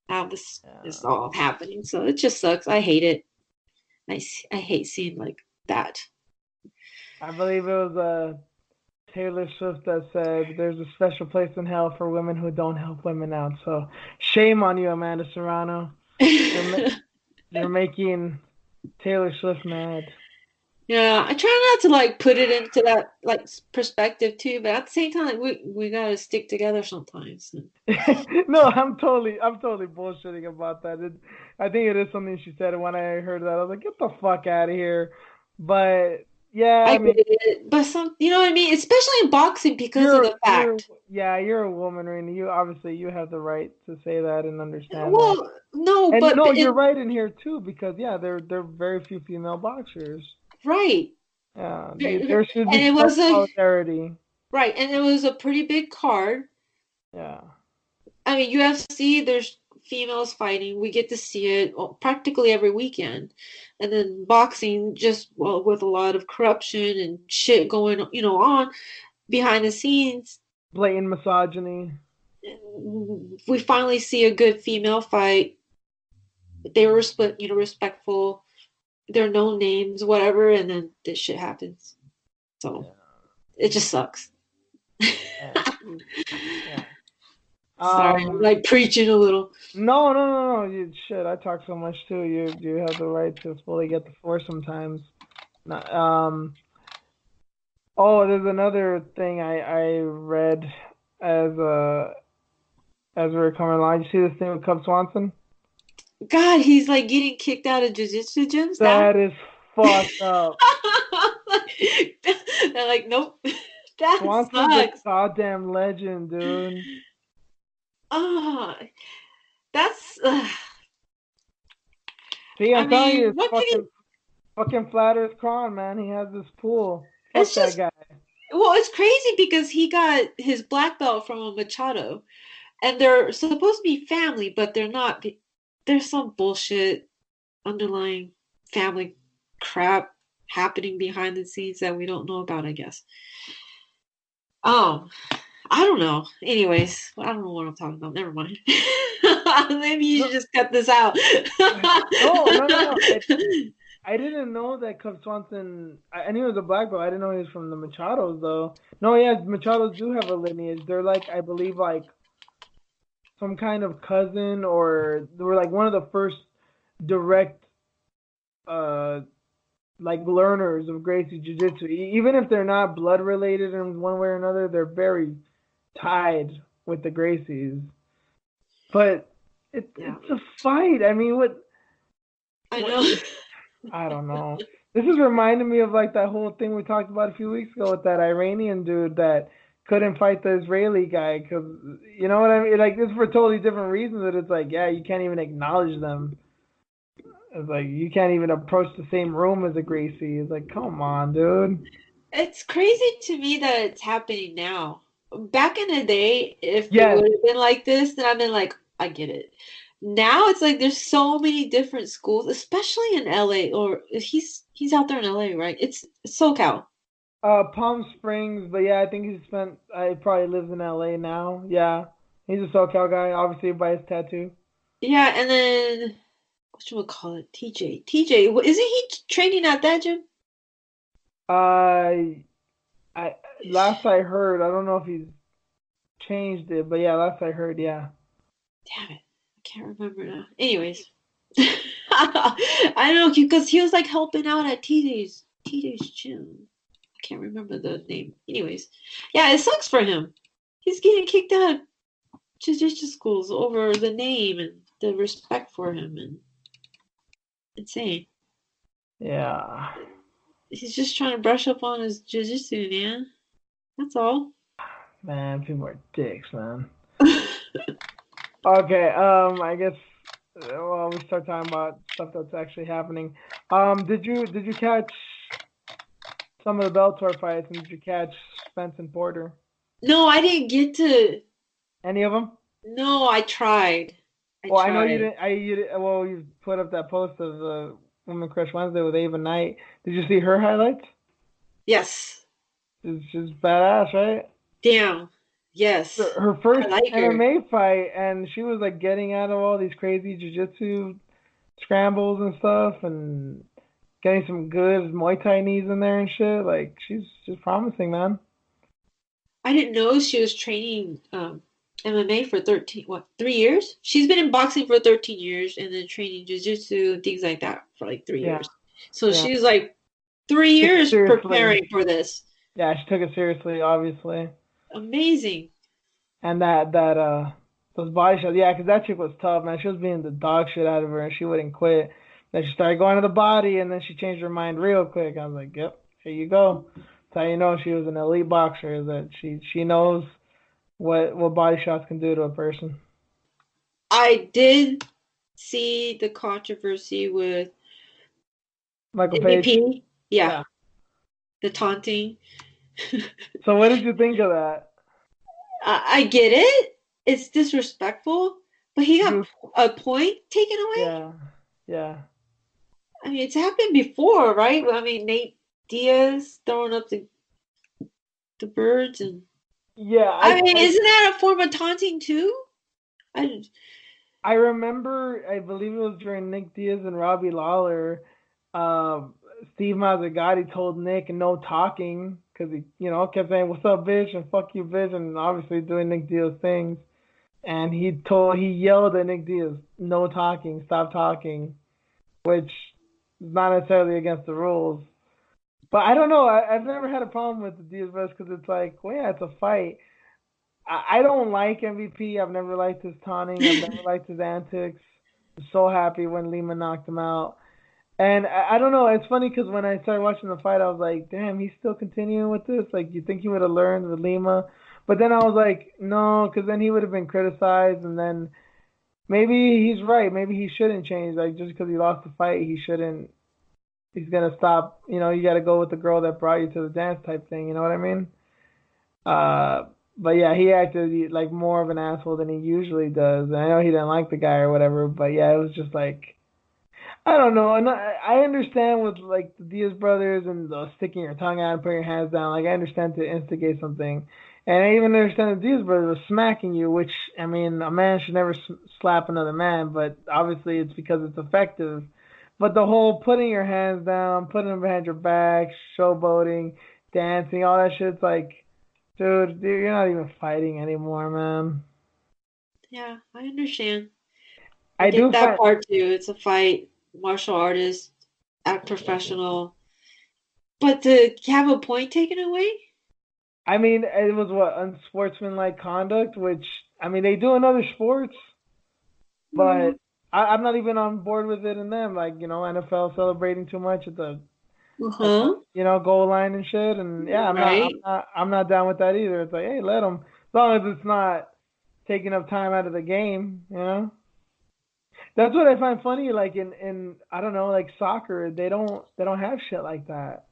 Now this is yeah. all happening, so it just sucks. I hate it. I hate seeing like that. I believe it was Taylor Swift that said there's a special place in hell for women who don't help women out. So shame on you, Amanda Serrano. You're ma- you're making Taylor Swift mad. Yeah, I try not to like put it into that like perspective too, but at the same time, like, we gotta stick together sometimes. No, I'm totally bullshitting about that. I think it is something she said, and when I heard that, I was like, get the fuck out of here. But yeah, I I get mean, it, but you know what I mean, especially in boxing because of the fact. you're a woman, Raina. You obviously you have the right to say that and understand that. Well, no, And but no, you're it right in here too because yeah, there are very few female boxers. right, Yeah, and there should be it some was a solidarity. right, and it was a pretty big card. Yeah, I mean, UFC, there's females fighting. We get to see it practically every weekend. And then boxing, just well, with a lot of corruption and shit going, on behind the scenes, blatant misogyny. we finally see a good female fight. They were respectful. They're known names, whatever, and then this shit happens. So Yeah, it just sucks. yeah, yeah. Sorry, I'm Um, like preaching a little. no. You shit. I talk so much too. You have the right to fully get the floor sometimes. Not, oh, there's another thing I read as as we were coming along. You see this thing with Cub Swanson? God, he's like getting kicked out of jujitsu gyms. That That is fucked up. they're like, nope, that Swanson's a sucks. goddamn legend, dude. Ah, that's. See, I I'm telling you, mean, it's what can he? fucking flat Earth Kron, man. He has this pool. Fuck It's that just guy. well, it's crazy because he got his black belt from a Machado, and they're supposed to be family, but they're not. There's some bullshit underlying family crap happening behind the scenes that we don't know about, I guess. Um, I don't know. Anyways, I don't know what I'm talking about. Never mind. Maybe you should No, just cut this out. no. I didn't know that Cub Swanson. I knew he was a black belt. I didn't know he was from the Machados though. No, yeah, Machados do have a lineage. They're like, I believe, like some kind of cousin, or they were like one of the first direct, uh, like learners of Gracie Jiu Jitsu. Even if they're not blood related in one way or another, they're very tied with the Gracies. But Yeah, it's a fight. I mean, I what know. I don't know. This is reminding me of like that whole thing we talked about a few weeks ago with that Iranian dude that couldn't fight the Israeli guy because you know what I mean. Like this for totally different reasons. That it's like, yeah, you can't even acknowledge them. It's like you can't even approach the same room as a Gracie. It's like, come on, dude. It's crazy to me that it's happening now. Back in the day, if it Yes. would have been like this, then I've been like, I get it. Now it's like there's so many different schools, especially in LA, or he's out there in LA, right? It's SoCal. Palm Springs, but yeah, I think he spent. I probably lives in L.A. now. Yeah, he's a SoCal guy, obviously by his tattoo. Yeah, and then what should we call it? TJ. TJ, isn't he training at that gym? Uh, I last I heard, I don't know if he's changed it, but yeah, last I heard, yeah. Damn it. I can't remember now. Anyways. I don't know because he was like helping out at TJ's gym. I can't remember the name. Anyways. Yeah, it sucks for him. He's getting kicked out of jiu-jitsu schools over the name and the respect for him and insane. Yeah, He's just trying to brush up on his jiu-jitsu, man. That's all. man, people are dicks, man. Okay, I guess well, we start talking about stuff that's actually happening. Did you catch some of the Bellator fights, and did you catch Spence and Porter? No, I didn't get to. Any of them? No, I tried. I Well, I know you tried. didn't. Well, you put up that post of the Women Crush Wednesday with Ava Knight. Did you see her highlights? Yes. She's badass, right? Damn. Yes. Her first I like her. MMA fight, and she was like getting out of all these crazy jujitsu scrambles and stuff, and getting some good Muay Thai knees in there and shit. Like she's promising, man. I didn't know she was training MMA for 13, what, 3 years? She's been in boxing for 13 years and then training jiu-jitsu and things like that for like three Yeah, years. So yeah. she's like 3 years Seriously, preparing for this. yeah. She took it seriously, obviously, Amazing. and that those body shots, yeah, 'cause that chick was tough, man. She was being the dog shit out of her, and she wouldn't quit. Then she started going to the body, and then she changed her mind real quick. I was like, yep, here you go. That's how you know she was an elite boxer. Is that she knows what body shots can do to a person. I did see the controversy with Michael Page, MVP. Yeah, yeah. the taunting. So what did you think of that? I get it. It's disrespectful, but he got You, a point taken away. yeah, yeah, I mean, it's happened before, right? I mean, Nate Diaz throwing up the birds, and yeah. I mean, isn't that a form of taunting too? I I remember, I believe it was during Nick Diaz and Robbie Lawler. Um, Steve Mazzagatti told Nick no talking because he, kept saying "What's up, bitch?" and "Fuck you, bitch," and obviously doing Nick Diaz things. And he yelled at Nick Diaz, "No talking, stop talking," which is not necessarily against the rules. But I don't know. I've never had a problem with the Diaz verse because it's like, well, yeah, it's a fight. I don't like MVP. I've never liked his taunting. I've never liked his antics. I'm so happy when Lima knocked him out. And I don't know. It's funny because when I started watching the fight, I was like, damn, he's still continuing with this. Like, you think he would have learned with Lima? But then I was like, no, because then he would have been criticized. And then maybe he's right. Maybe he shouldn't change. Like, just because he lost the fight, he shouldn't. he's gonna stop. You got to go with the girl that brought you to the dance type thing. You know what I mean? Uh, but yeah, he acted like more of an asshole than he usually does. And I know he didn't like the guy or whatever, but yeah, it was just like I don't know. And I understand with like the Diaz brothers and the sticking your tongue out and putting your hands down. Like I understand to instigate something, and I even understand the Diaz brothers were smacking you, which I mean, a man should never slap another man, but obviously it's because it's effective. But the whole putting your hands down, putting them behind your back, showboating, dancing, all that shit's like, dude, you're not even fighting anymore, man. Yeah, I understand. I I get do that find, part too. It's a fight, martial artist, act professional. But to have a point taken away? I mean, it was what unsportsmanlike conduct, which I mean they do in other sports, but I'm not even on board with it in them. Like NFL celebrating too much at the Uh-huh. goal line and shit, and yeah, Right. I'm not down with that either. It's like, hey, let them, as long as it's not taking up time out of the game, That's what I find funny. Like in I don't know, like soccer, they don't have shit like that.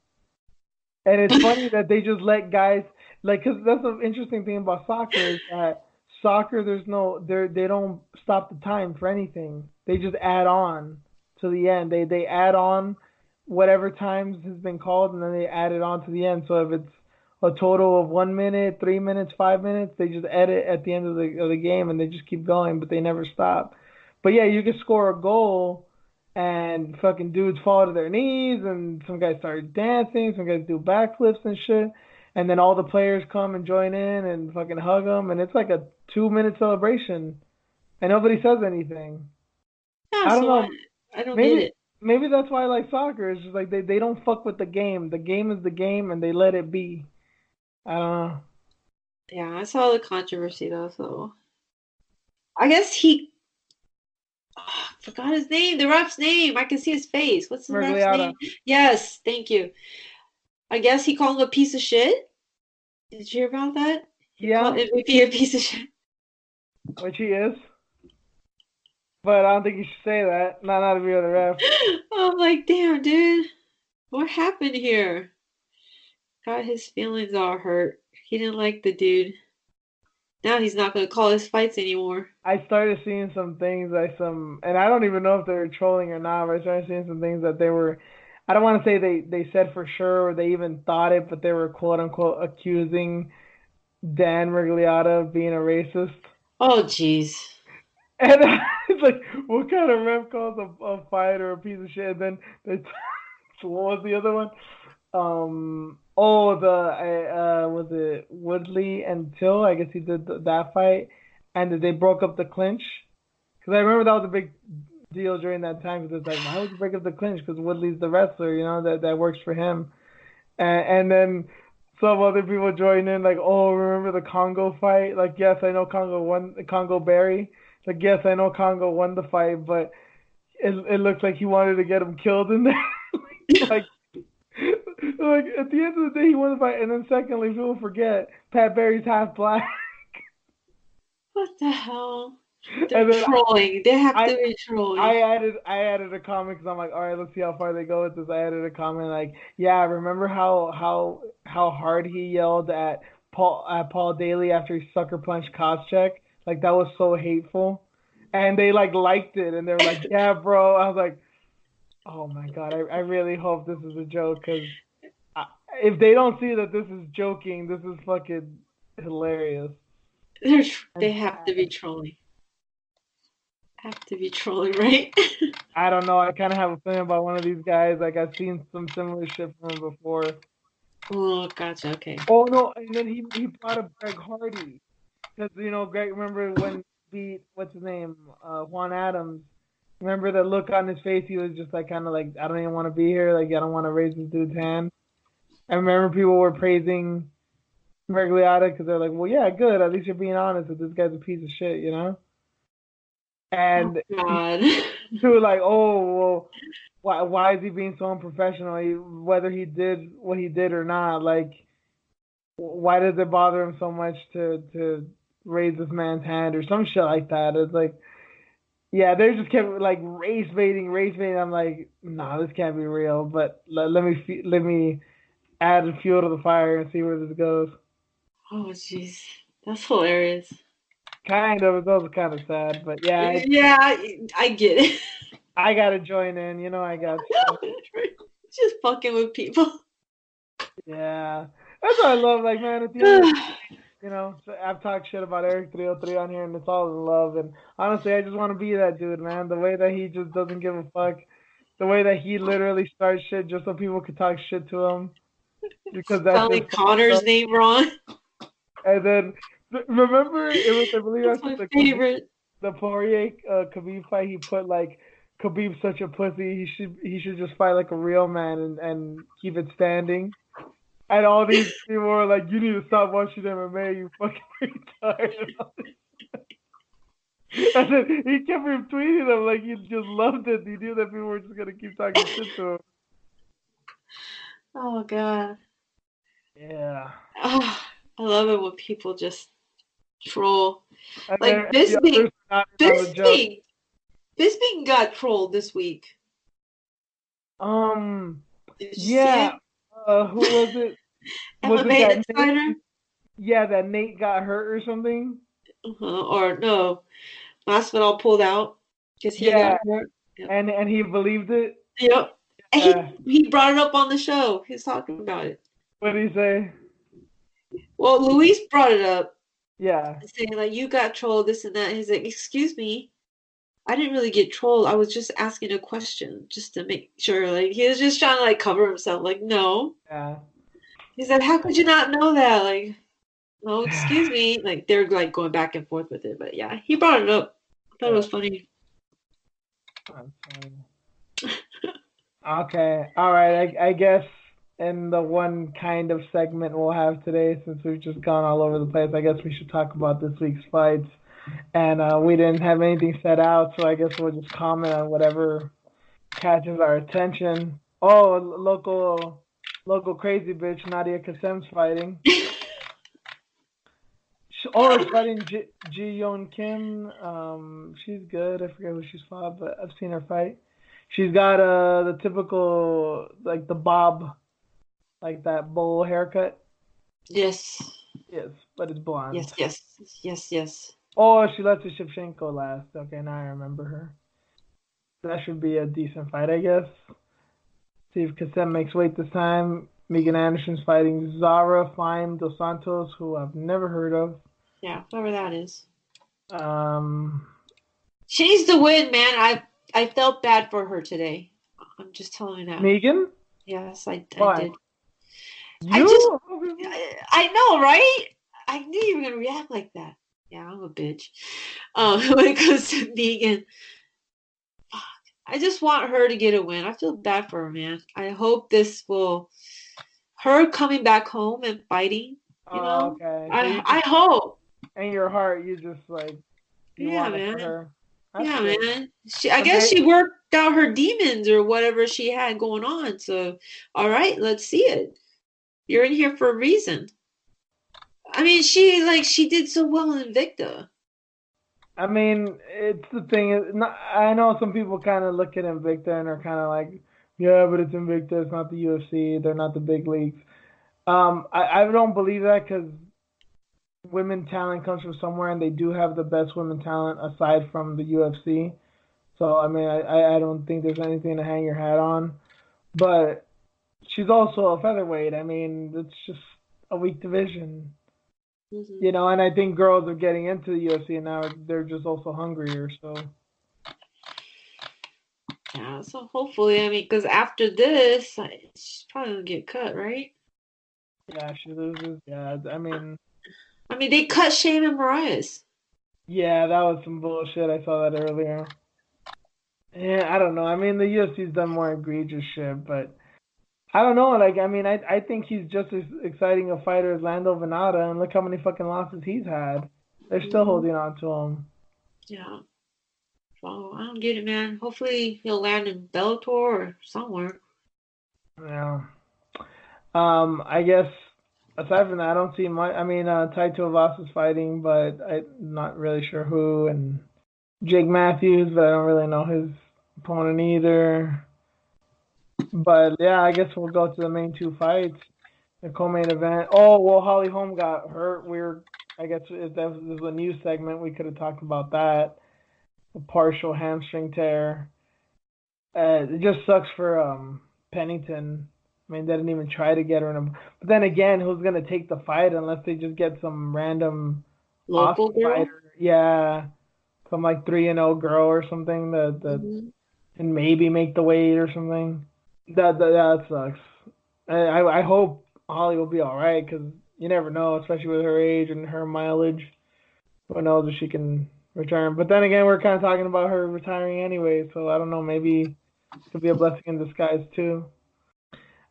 And it's funny that they just let guys like, cause that's the interesting thing about soccer is that soccer there's no they don't stop the time for anything. They just add on to the end. They add on whatever times has been called and then they add it on to the end. So if it's a total of 1 minute, 3 minutes, 5 minutes, they just edit at the end of the game and they just keep going, but they never stop. But yeah, you can score a goal and fucking dudes fall to their knees and some guys start dancing, some guys do backflips and shit, and then all the players come and join in and fucking hug them, and it's like a 2 minute celebration, and nobody says anything. Yeah, I don't so I, know, I don't get maybe it. maybe that's why I like soccer. It's just like they don't fuck with the game. The game is the game, and they let it be. I don't know. Yeah, I saw the controversy though, so I guess he forgot his name, the ref's name. I can see his face. What's the ref's Mergliata. name? Yes, thank you. I guess he called him a piece of shit. Did you hear about that? He called Yeah, MVP a piece of shit. which he is, but I don't think you should say that. Not to be the ref. I'm like, damn, dude, what happened here? Got his feelings all hurt. He didn't like the dude. Now he's not gonna call his fights anymore. I started seeing some things and I don't even know if they were trolling or not, but I started seeing some things that they were, I don't want to say they said for sure or they even thought it, but they were quote unquote accusing Dan Rigliotta of being a racist. Oh, jeez. And it's like, what kind of ref calls a fighter a piece of shit? And then they, what was the other one? Was it Woodley and Till? I guess he did that fight, and they broke up the clinch. Because I remember that was a big deal during that time. Because it's like, why would you break up the clinch? Because Woodley's the wrestler, that works for him. And then some other people join in, like, oh, remember the Congo fight? Like, yes, I know Congo won. Congo Barry. Like, yes, I know Congo won the fight, but it looks like he wanted to get him killed in there. like, like at the end of the day, he won the fight. And then secondly, people forget Pat Barry's half black. What the hell? They're and then trolling. They have I to be trolling. I added a comment because I'm like, all right, let's see how far they go with this. I added a comment like, yeah, remember how hard he yelled at Paul Daly after he sucker punched Koscheck? Like that was so hateful, and they like liked it, and they were like, yeah, bro. I was like, oh my god, I really hope this is a joke because if they don't see that this is joking, this is fucking hilarious They and have to be sad. trolling. Have to be trolling, right? I don't know. I kind of have a feeling about one of these guys. Like I've seen some similar shit from him before. Oh, gotcha. Okay. Oh no! And then he brought up Greg Hardy because Greg. Remember when he beat what's his name Juan Adams? Remember the look on his face? He was just like kind of like I don't even want to be here. Like I don't want to raise this dude's hand. I remember people were praising Mergliata because they're like, well, yeah, good. At least you're being honest that this guy's a piece of shit. Oh And God. too like, oh well, why is he being so unprofessional? Whether he did what he did or not, like why does it bother him so much to raise this man's hand or some shit like that? It's like Yeah, they just kept like race baiting, race baiting. I'm like, nah, this can't be real. But let me add fuel to the fire and see where this goes. Oh, jeez. That's hilarious. Kind of, it's also kind of sad, but yeah, Yeah, I get it. I gotta join in. You know, I got to. Just fucking with people. Yeah, that's what I love. Like, man, at the end of the you know, so I've talked shit about Eric 303 on here, and it's all in love. And honestly, I just want to be that dude, man. The way that he just doesn't give a fuck, the way that he literally starts shit just so people could talk shit to him, because that's Spelling just Connor's fun. name wrong. And then remember, it was I believe That's after my the favorite. Poirier Khabib fight, he put like Khabib's such a pussy. He should just fight like a real man and keep it standing. And all these people were like, "You need to stop watching MMA, you fucking retard." And then he kept retweeting them like he just loved it. He knew that people were just gonna keep talking shit to him. Oh god. Yeah. Oh, I love it when people just troll. And then Like the others were not in on the joke. Bisping. Bisping got trolled this week. Um. Did you see Yeah. it? Who was it? Was it MMA that Nate? Insider? Yeah, that Nate got hurt or something. Or no, Masvidal pulled out because he Yeah, got hurt. Yep. and he believed it. Yep. And Uh, he brought it up on the show. He's talking about it. what did he say? Well, Luis brought it up, Yeah. saying like you got trolled, this and that. He's like, excuse me, I didn't really get trolled. I was just asking a question just to make sure. Like he was just trying to like cover himself. Like no. Yeah. He said, how could you not know that? Like no, excuse me. Like they're like going back and forth with it. But yeah, he brought it up. I thought it Yeah. was funny. That's funny. Okay. All right. I guess in the one kind of segment we'll have today, since we've just gone all over the place, I guess we should talk about this week's fights. And we didn't have anything set out, so I guess we'll just comment on whatever catches our attention. Oh, local crazy bitch Nadia Kassem's fighting. Oh, she's fighting Ji Yeon Kim. She's good. I forget who she's fought, but I've seen her fight. She's got the typical like the bob, like that bowl haircut. Yes. Yes, but it's blonde. Yes, yes, yes, yes. Oh, she left to Shevchenko last. Okay, now I remember her. That should be a decent fight, I guess. See if Kassem makes weight this time. Megan Anderson's fighting Zara Fime Dos Santos, who I've never heard of. Yeah, whoever that is. Um, She needs to win, man. I felt bad for her today. I'm just telling you that. Megan? Yes, I Why? did. I just You? I know, right? I knew you were gonna react like that. Yeah, I'm a bitch. When it comes to Megan, I just want her to get a win. I feel bad for her, man. I hope this will her coming back home and fighting. You Oh, know, okay. So you I just hope. in your heart, you just like you Yeah, want it for man. her. That's Yeah, good. man. I But guess she worked out her demons or whatever she had going on. So, all right, let's see it. You're in here for a reason. I mean, she did so well in Invicta. I mean, it's the thing. I know some people kind of look at Invicta and are kind of like, yeah, but it's Invicta. It's not the UFC. They're not the big leagues. I don't believe that because women talent comes from somewhere, and they do have the best women talent aside from the UFC. So I mean, I don't think there's anything to hang your hat on. But she's also a featherweight. I mean, it's just a weak division, Hmm. you know. And I think girls are getting into the UFC and now they're just also hungrier. So Yeah, so hopefully, I mean, because after this, she's probably gonna get cut, right? yeah, she loses. Yeah, I mean, I mean, they cut Shane and Mariah's. yeah, that was some bullshit. I saw that earlier. Yeah, I don't know. I mean, the UFC's done more egregious shit, but I don't know. Like, I mean, I think he's just as exciting a fighter as Lando Venata, and look how many fucking losses he's had. They're still Hmm. holding on to him. Yeah. Well, I don't get it, man. Hopefully, he'll land in Bellator or somewhere. Yeah. I guess aside from that, I don't see much. I mean, Taito Tuivasa's fighting, but I'm not really sure who. And Jake Matthews, but I don't really know his opponent either. But yeah, I guess we'll go to the main two fights. The co-main event. Oh well, Holly Holm got hurt. I guess if that was, this was a news segment, we could have talked about that. A partial hamstring tear. It just sucks for Pennington. I mean, they didn't even try to get her in a. But then again, who's gonna take the fight unless they just get some random Local Aussie girl. fighter? Yeah, some like 3-0 girl or something that Hmm. can maybe make the weight or something. That sucks. I hope Holly will be all right because you never know, especially with her age and her mileage. Who knows if she can return? But then again, we're kind of talking about her retiring anyway, so I don't know. Maybe it could be a blessing in disguise too.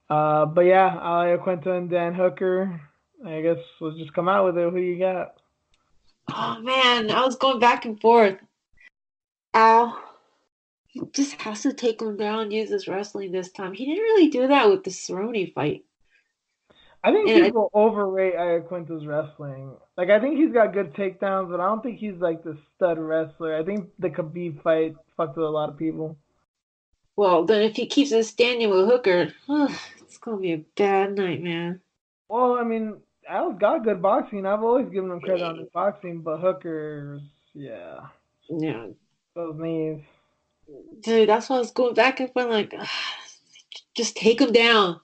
But yeah, Alia Quinta and Dan Hooker. I guess we'll just come out with it. Who you got? Oh man, I was going back and forth. Al, he just has to take him down, use his wrestling this time. He didn't really do that with the Cerrone fight. I think And people overrate Iaquinta's wrestling. Like I think he's got good takedowns, but I don't think he's like the stud wrestler. I think the Khabib fight fucked with a lot of people. well, then if he keeps it standing with Hooker, it's gonna be a bad night, man. Well, I mean, Al's got good boxing. I've always given him credit on his boxing, but Hooker's, yeah, Yeah, those knees. dude, that's why I was going back and forth. Like, just take him down.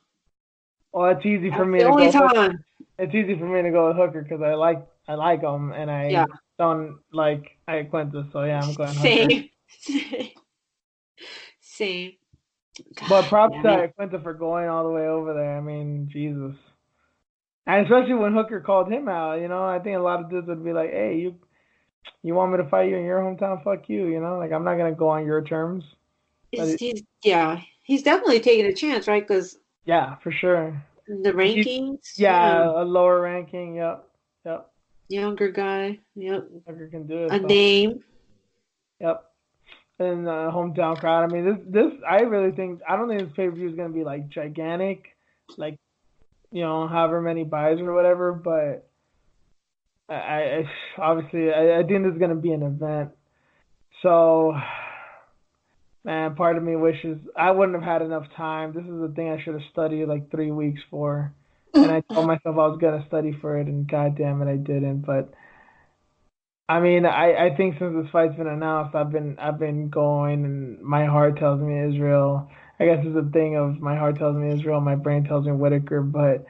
Well, it's easy for That's me the to only go Hooker. time. It's easy for me to go with Hooker because I like him and Yeah, I don't like Iaquinta, so yeah, I'm going Hooker. same, same. But God props to damn it. Iaquinta for going all the way over there. I mean, Jesus. And especially when Hooker called him out, I think a lot of dudes would be like, "Hey, you want me to fight you in your hometown? Fuck you," Like I'm not gonna go on your terms. But Yeah, he's definitely taking a chance, right? Because yeah, for sure. the He, rankings, yeah, yeah, a lower ranking. Yep, yep. younger guy, yep, Hooker can do it. a So name. yep. And hometown crowd. I mean, this I really think I don't think this pay per view is gonna be like gigantic, like however many buys or whatever. But I obviously I think this is gonna be an event. So man, part of me wishes I wouldn't have had enough time. This is the thing I should have studied like 3 weeks for. And I told myself I was gonna study for it, and god damn it, I didn't. But I mean, I think since this fight's been announced, I've been going, and my heart tells me Israel. I guess it's a thing of my heart tells me Israel, my brain tells me Whitaker, but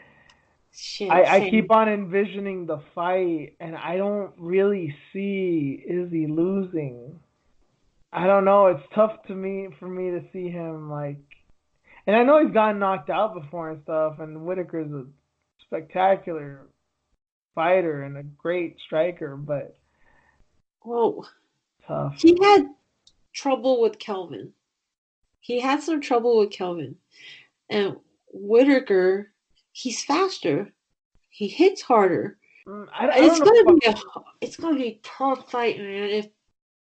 Shit, I same. keep on envisioning the fight, and I don't really see Izzy losing. I don't know. It's tough to me for me to see him like, and I know he's gotten knocked out before and stuff, and Whitaker's a spectacular fighter and a great striker, but Well, tough. he had trouble with Kelvin. He had some trouble with Kelvin, and Whitaker, he's faster. He hits harder. I It's don't know gonna about be it's gonna be a tough fight, man. If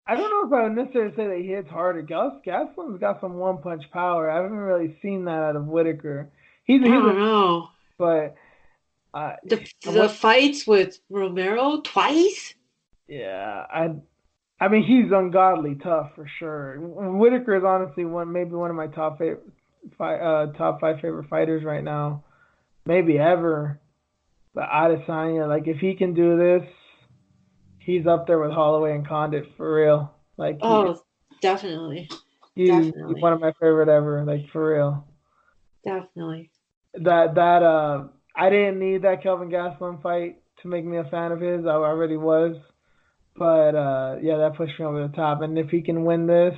I don't know if I would necessarily say that he hits harder. Gaslam's got some one punch power. I haven't really seen that out of Whitaker. I He's a don't know but uh and the what fights with Romero twice. yeah I mean he's ungodly tough for sure. Whitaker is honestly maybe one of my top five favorite fighters right now, maybe ever. But Adesanya, like if he can do this, he's up there with Holloway and Condit for real. Like Oh, definitely, he's one definitely, of my favorite ever. Like for real. definitely. That I didn't need that Kelvin Gastelum fight to make me a fan of his. I already was. But yeah, that pushed me over the top. And if he can win this,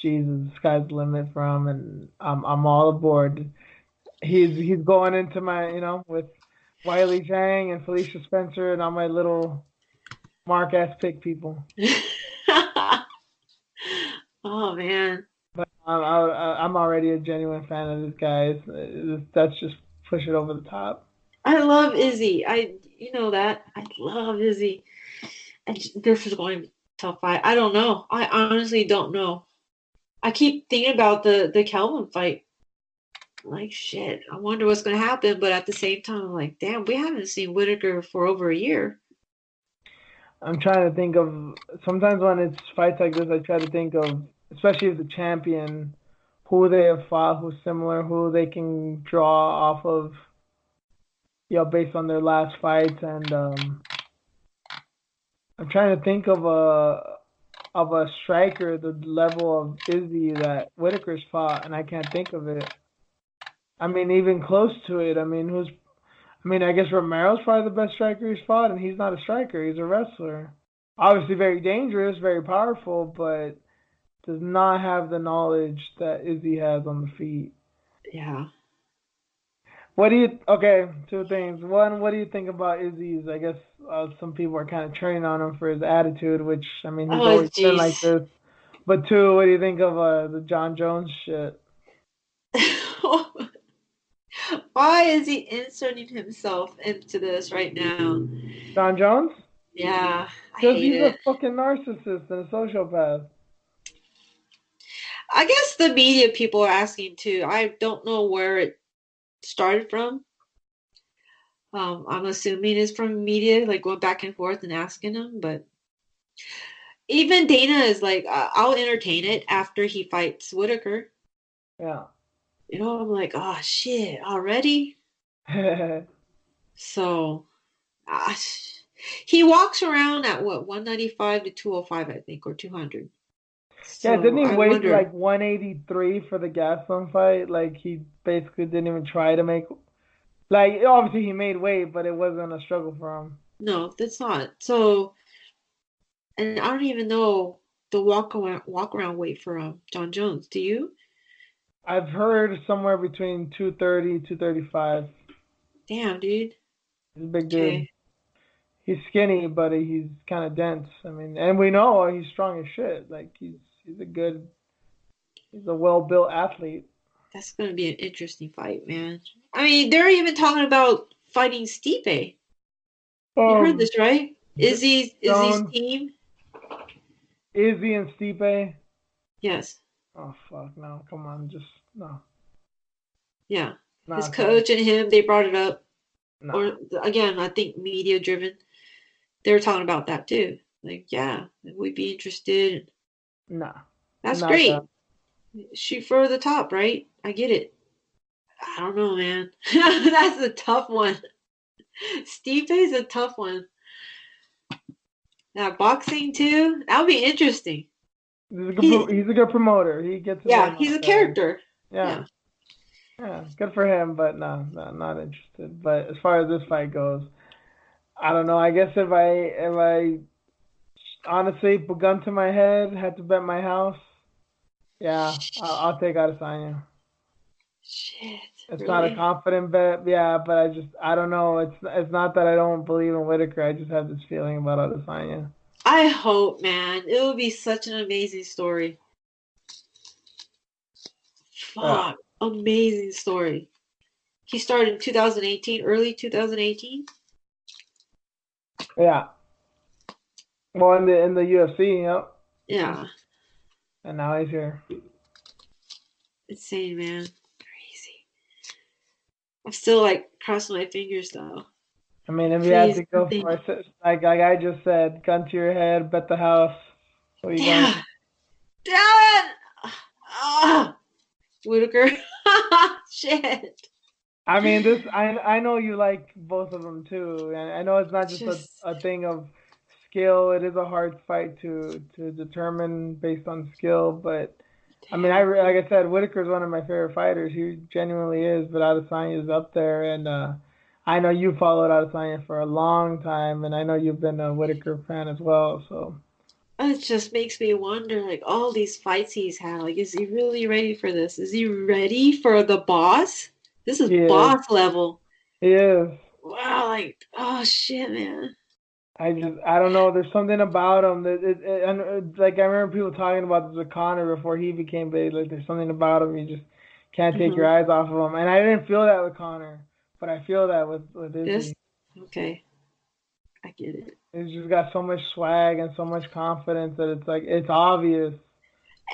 Jesus, the sky's the limit for him, and I'm all aboard. He's going into my with Wiley Zhang and Felicia Spencer and all my little Mark S pick people. Oh man, But I'm already a genuine fan of this guy. That's just push it over the top. I love Izzy. You know that I love Izzy. And this is going to be a tough fight. I don't know. I honestly don't know. I keep thinking about the Kelvin fight. Like shit, I wonder what's going to happen. But at the same time, I'm like, damn, we haven't seen Whitaker for over a year. I'm trying to think of sometimes when it's fights like this, I try to think of, especially as the champion, who they have fought, who's similar, who they can draw off of, based on their last fights. And I'm trying to think of a striker the level of Izzy that Whitaker's fought, and I can't think of it. I mean, even close to it. I mean, who's? I mean, I guess Romero's probably the best striker he's fought, and he's not a striker; he's a wrestler. Obviously, very dangerous, very powerful, but does not have the knowledge that Izzy has on the feet. Yeah. What do you? Okay, two things. One, what do you think about Izzy's? I guess some people are kind of turning on him for his attitude, which I mean, he's Oh, always been jeez. like this. But two, what do you think of the John Jones shit? Why is he inserting himself into this right now? John Jones? Yeah, I Because hate he's a it. fucking narcissist and a sociopath. I guess the media people are asking too. I don't know where it started from. I'm assuming it's from media, like going back and forth and asking him. But even Dana is like, I'll entertain it after he fights Whitaker. Yeah. I'm like, oh shit, already? So, he walks around at what, 195 to 205, I think, or 200. Yeah, didn't So he I weigh to wonder. like 183 for the Gastelum fight? Like he basically didn't even try to make. Like obviously he made weight, but it wasn't a struggle for him. No, that's not. So, and I don't even know the walk around weight for John Jones. Do you? I've heard somewhere between 230, 235. Damn, dude. He's a big dude. Okay, He's skinny, but he's kind of dense. I mean, and we know he's strong as shit. Like he's a good, he's a well built athlete. that's gonna be an interesting fight, man. I mean, they're even talking about fighting Stipe. You heard Um, this, right? Izzy's Jones, team. Izzy, and Stipe. Yes. Oh fuck no! Come on, just no, Yeah. His nah, son, coach and him, they brought it up. nah, Or again, I think media driven. They were talking about that too. Like, yeah, we'd be interested. nah, That's not that. great. Shoot for the top, right? I get it. I don't know, man. That's a tough one. Stipe's a tough one. Now boxing too. That'll be interesting. He, He's a good promoter. He gets his yeah, name he's out a there. character. Yeah, Yeah. yeah, good for him. But no, no, not interested. But as far as this fight goes, I don't know. I guess if I honestly put gun to my head, had to bet my house, yeah, I'll take Adesanya. Shit, It's not a really? confident bet, yeah, but I don't know. It's not that I don't believe in Whitaker. I just have this feeling about Adesanya. I hope, man. It would be such an amazing story. Yeah, Fuck. Amazing story. He started in 2018, early 2018. yeah. Well, in the UFC, yep. Yeah. And now he's here. Insane, man. Crazy. I'm still like crossing my fingers though. I mean, if you had Please, to go nothing. for it, like I just said, gun to your head, bet the house. Who are you going Damn. with? Damn it. Ah. Whitaker. Shit. I mean, I know you like both of them too, and I know it's not It's just just a thing of skill. It is a hard fight to determine based on skill, but I mean, damn. like I said, Whitaker's one of my favorite fighters. He genuinely is, but Adesanya is up there, and I know you followed Adesanya for a long time, and I know you've been a Whitaker fan as well. So It just makes me wonder, like all these fights he's had, like is he really ready for this? Is he ready for the boss? This is he is, boss level. he is. Wow, like oh shit, man. I don't know. There's something about him that and like I remember people talking about this with Connor before he became big. Like there's something about him you just can't take your Hmm. eyes off of him. And I didn't feel that with Connor, but I feel that with This Izzy. okay, I get it. He's just got so much swag and so much confidence that it's like it's obvious.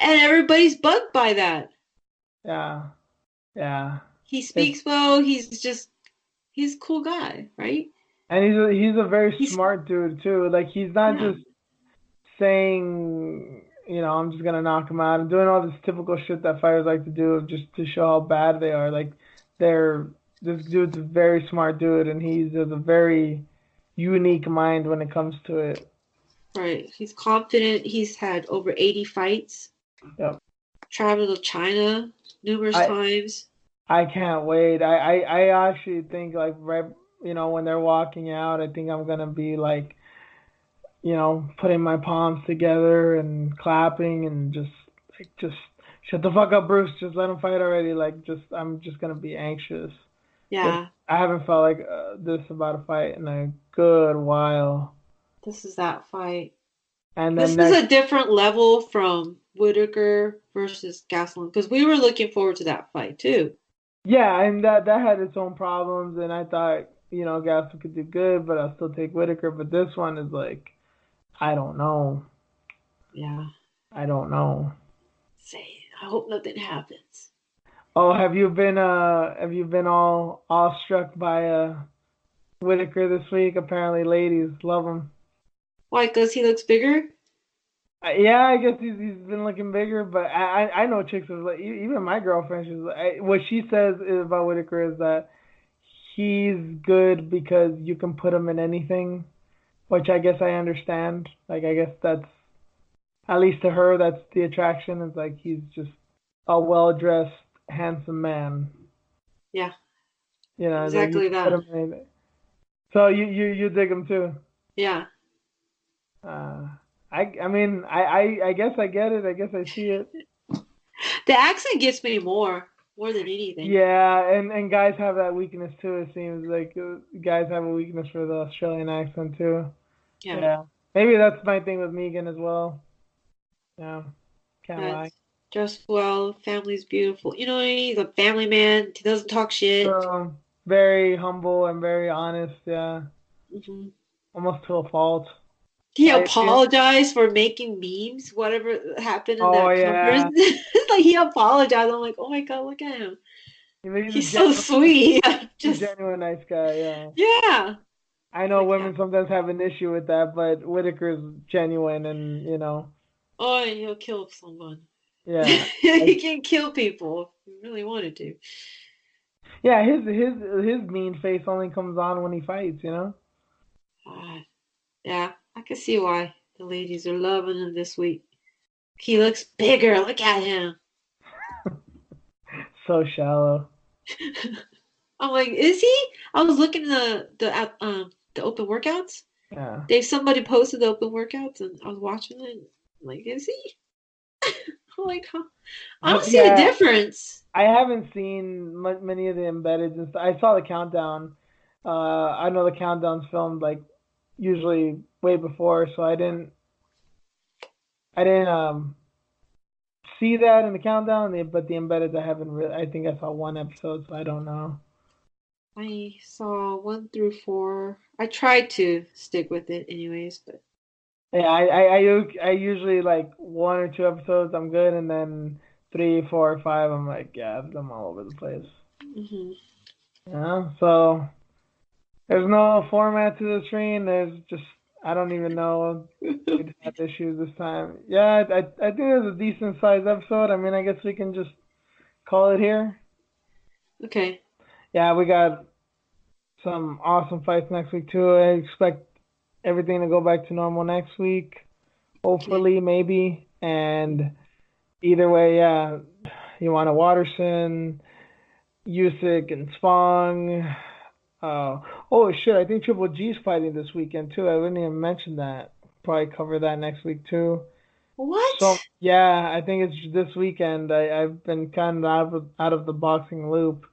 And everybody's bugged by that. Yeah, yeah. He It's speaks well. He's a cool guy, right? And he's a very He's smart dude too. Like he's not yeah, just saying, I'm just gonna knock him out and doing all this typical shit that fighters like to do just to show how bad they are. Like they're this dude's a very smart dude and he's has a very unique mind when it comes to it. right. He's confident. He's had over 80 fights. Yep. Traveled to China numerous I times. I can't wait. I actually think like right when they're walking out, I think I'm gonna be like putting my palms together and clapping and just shut the fuck up, Bruce. Just let him fight already. Like, I'm just gonna be anxious. 'Cause Yeah, I haven't felt like this about a fight in a good while. this is that fight. And This then is next, a different level from Whitaker versus Gastelum because we were looking forward to that fight too. yeah, and that had its own problems, and I thought Gaston could do good, but I'll still take Whitaker. But this one is like, I don't know. Yeah, I don't know. say I hope nothing happens. Oh, have you been all awestruck by Whitaker this week? Apparently, ladies love him. Why? Because he looks bigger. Yeah, I guess he's been looking bigger, but I know chicks is like even my girlfriend. She's like, what she says is about Whitaker is that he's good because you can put him in anything, which I guess I understand. Like I guess that's at least to her that's the attraction. Is like he's just a well dressed, handsome man. Yeah, Like you exactly can put that. him in anything. So you dig him too. Yeah. Uh, I mean I guess I get it. I guess I see it. The accent gets me more than anything. Yeah, and guys have that weakness too. It seems like guys have a weakness for the Australian accent too. Yeah. Yeah, maybe that's my thing with Megan as well. Yeah, can't Yeah, lie. dressed well, family's beautiful. You know, he's a family man. He doesn't talk shit. Very humble and very honest. Yeah, Hmm. almost to a fault. He I feel. apologized for making memes, whatever happened in Oh that conference. yeah, Like he apologized. I'm like, oh my God, look at him. he's a He's so genuine, sweet. he's a Just genuine nice guy. Yeah, yeah. I It's know like yeah. women sometimes have an issue with that, but Whitaker's genuine and Oh, he'll kill someone. yeah. He can kill people if he really wanted to. Yeah, his mean face only comes on when he fights. Uh, yeah, I can see why the ladies are loving him this week. He looks bigger. Look at him. So shallow. I'm like, is he? I was looking at the open workouts. Yeah. Somebody posted the open workouts, and I was watching it. I'm like, is he? I'm like, huh? I don't see a Yeah, difference. I haven't seen many of the embeddeds and stuff. I saw the countdown. I know the countdown's filmed like usually way before, so I didn't see that in the countdown. But the embeddeds I haven't really. I think I saw one episode, so I don't know. I saw 1 through 4. I tried to stick with it, anyways, but Yeah, I usually like one or two episodes I'm good, and then three, four, or five I'm like yeah I'm all over the place. hmm Yeah, so there's no format to the stream. There's just I don't even know. We just had issues this time. Yeah, I think it was a decent sized episode. I mean, I guess we can just call it here. okay. Yeah, we got some awesome fights next week too. I expect everything to go back to normal next week. Okay. Hopefully, maybe. And either way, yeah, you want a Watterson, Usyk, and Spong. Oh shit! I think Triple G's fighting this weekend too. I wouldn't even mention that. Probably cover that next week too. So What? yeah, I think it's this weekend. I've been kind of out of the boxing loop,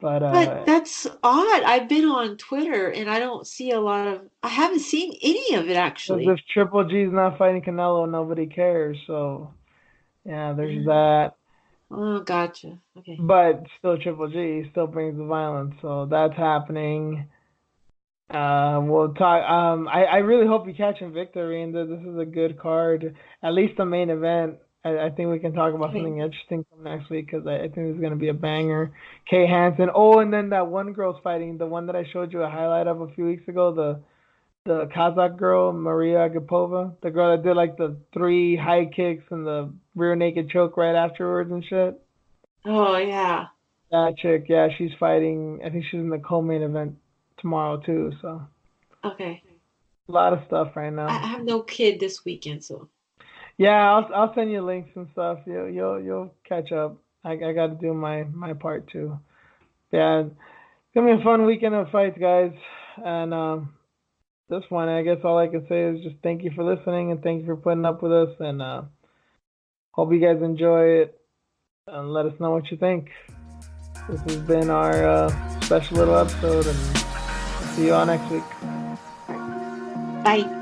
but But that's odd. I've been on Twitter and I don't see a lot of. I haven't seen any of it because actually. if Triple G's not fighting Canelo, nobody cares. So yeah, there's that. Oh, gotcha. Okay. But still, Triple G still brings the violence, so that's happening. We'll talk. I really hope you catch Invicta, and this is a good card. At least the main event. I think we can talk about Okay. something interesting from next week because I think it's gonna be a banger. Kate Hansen. Oh, and then that one girl's fighting, the one that I showed you a highlight of a few weeks ago, the Kazakh girl, Maria Agapova, the girl that did like the 3 high kicks and the rear naked choke right afterwards and shit. Oh yeah. That chick, yeah, she's fighting. I think she's in the co-main event tomorrow too. So Okay. a lot of stuff right I now. have no kid this weekend, so Yeah, I'll send you links and stuff. You'll catch up. I got to do my part too. Yeah, it's gonna be a fun weekend of fights, guys. And this one, I guess all I can say is just thank you for listening and thank you for putting up with us. And hope you guys enjoy it and let us know what you think. This has been our special little episode, and see you all next week. all right. Bye.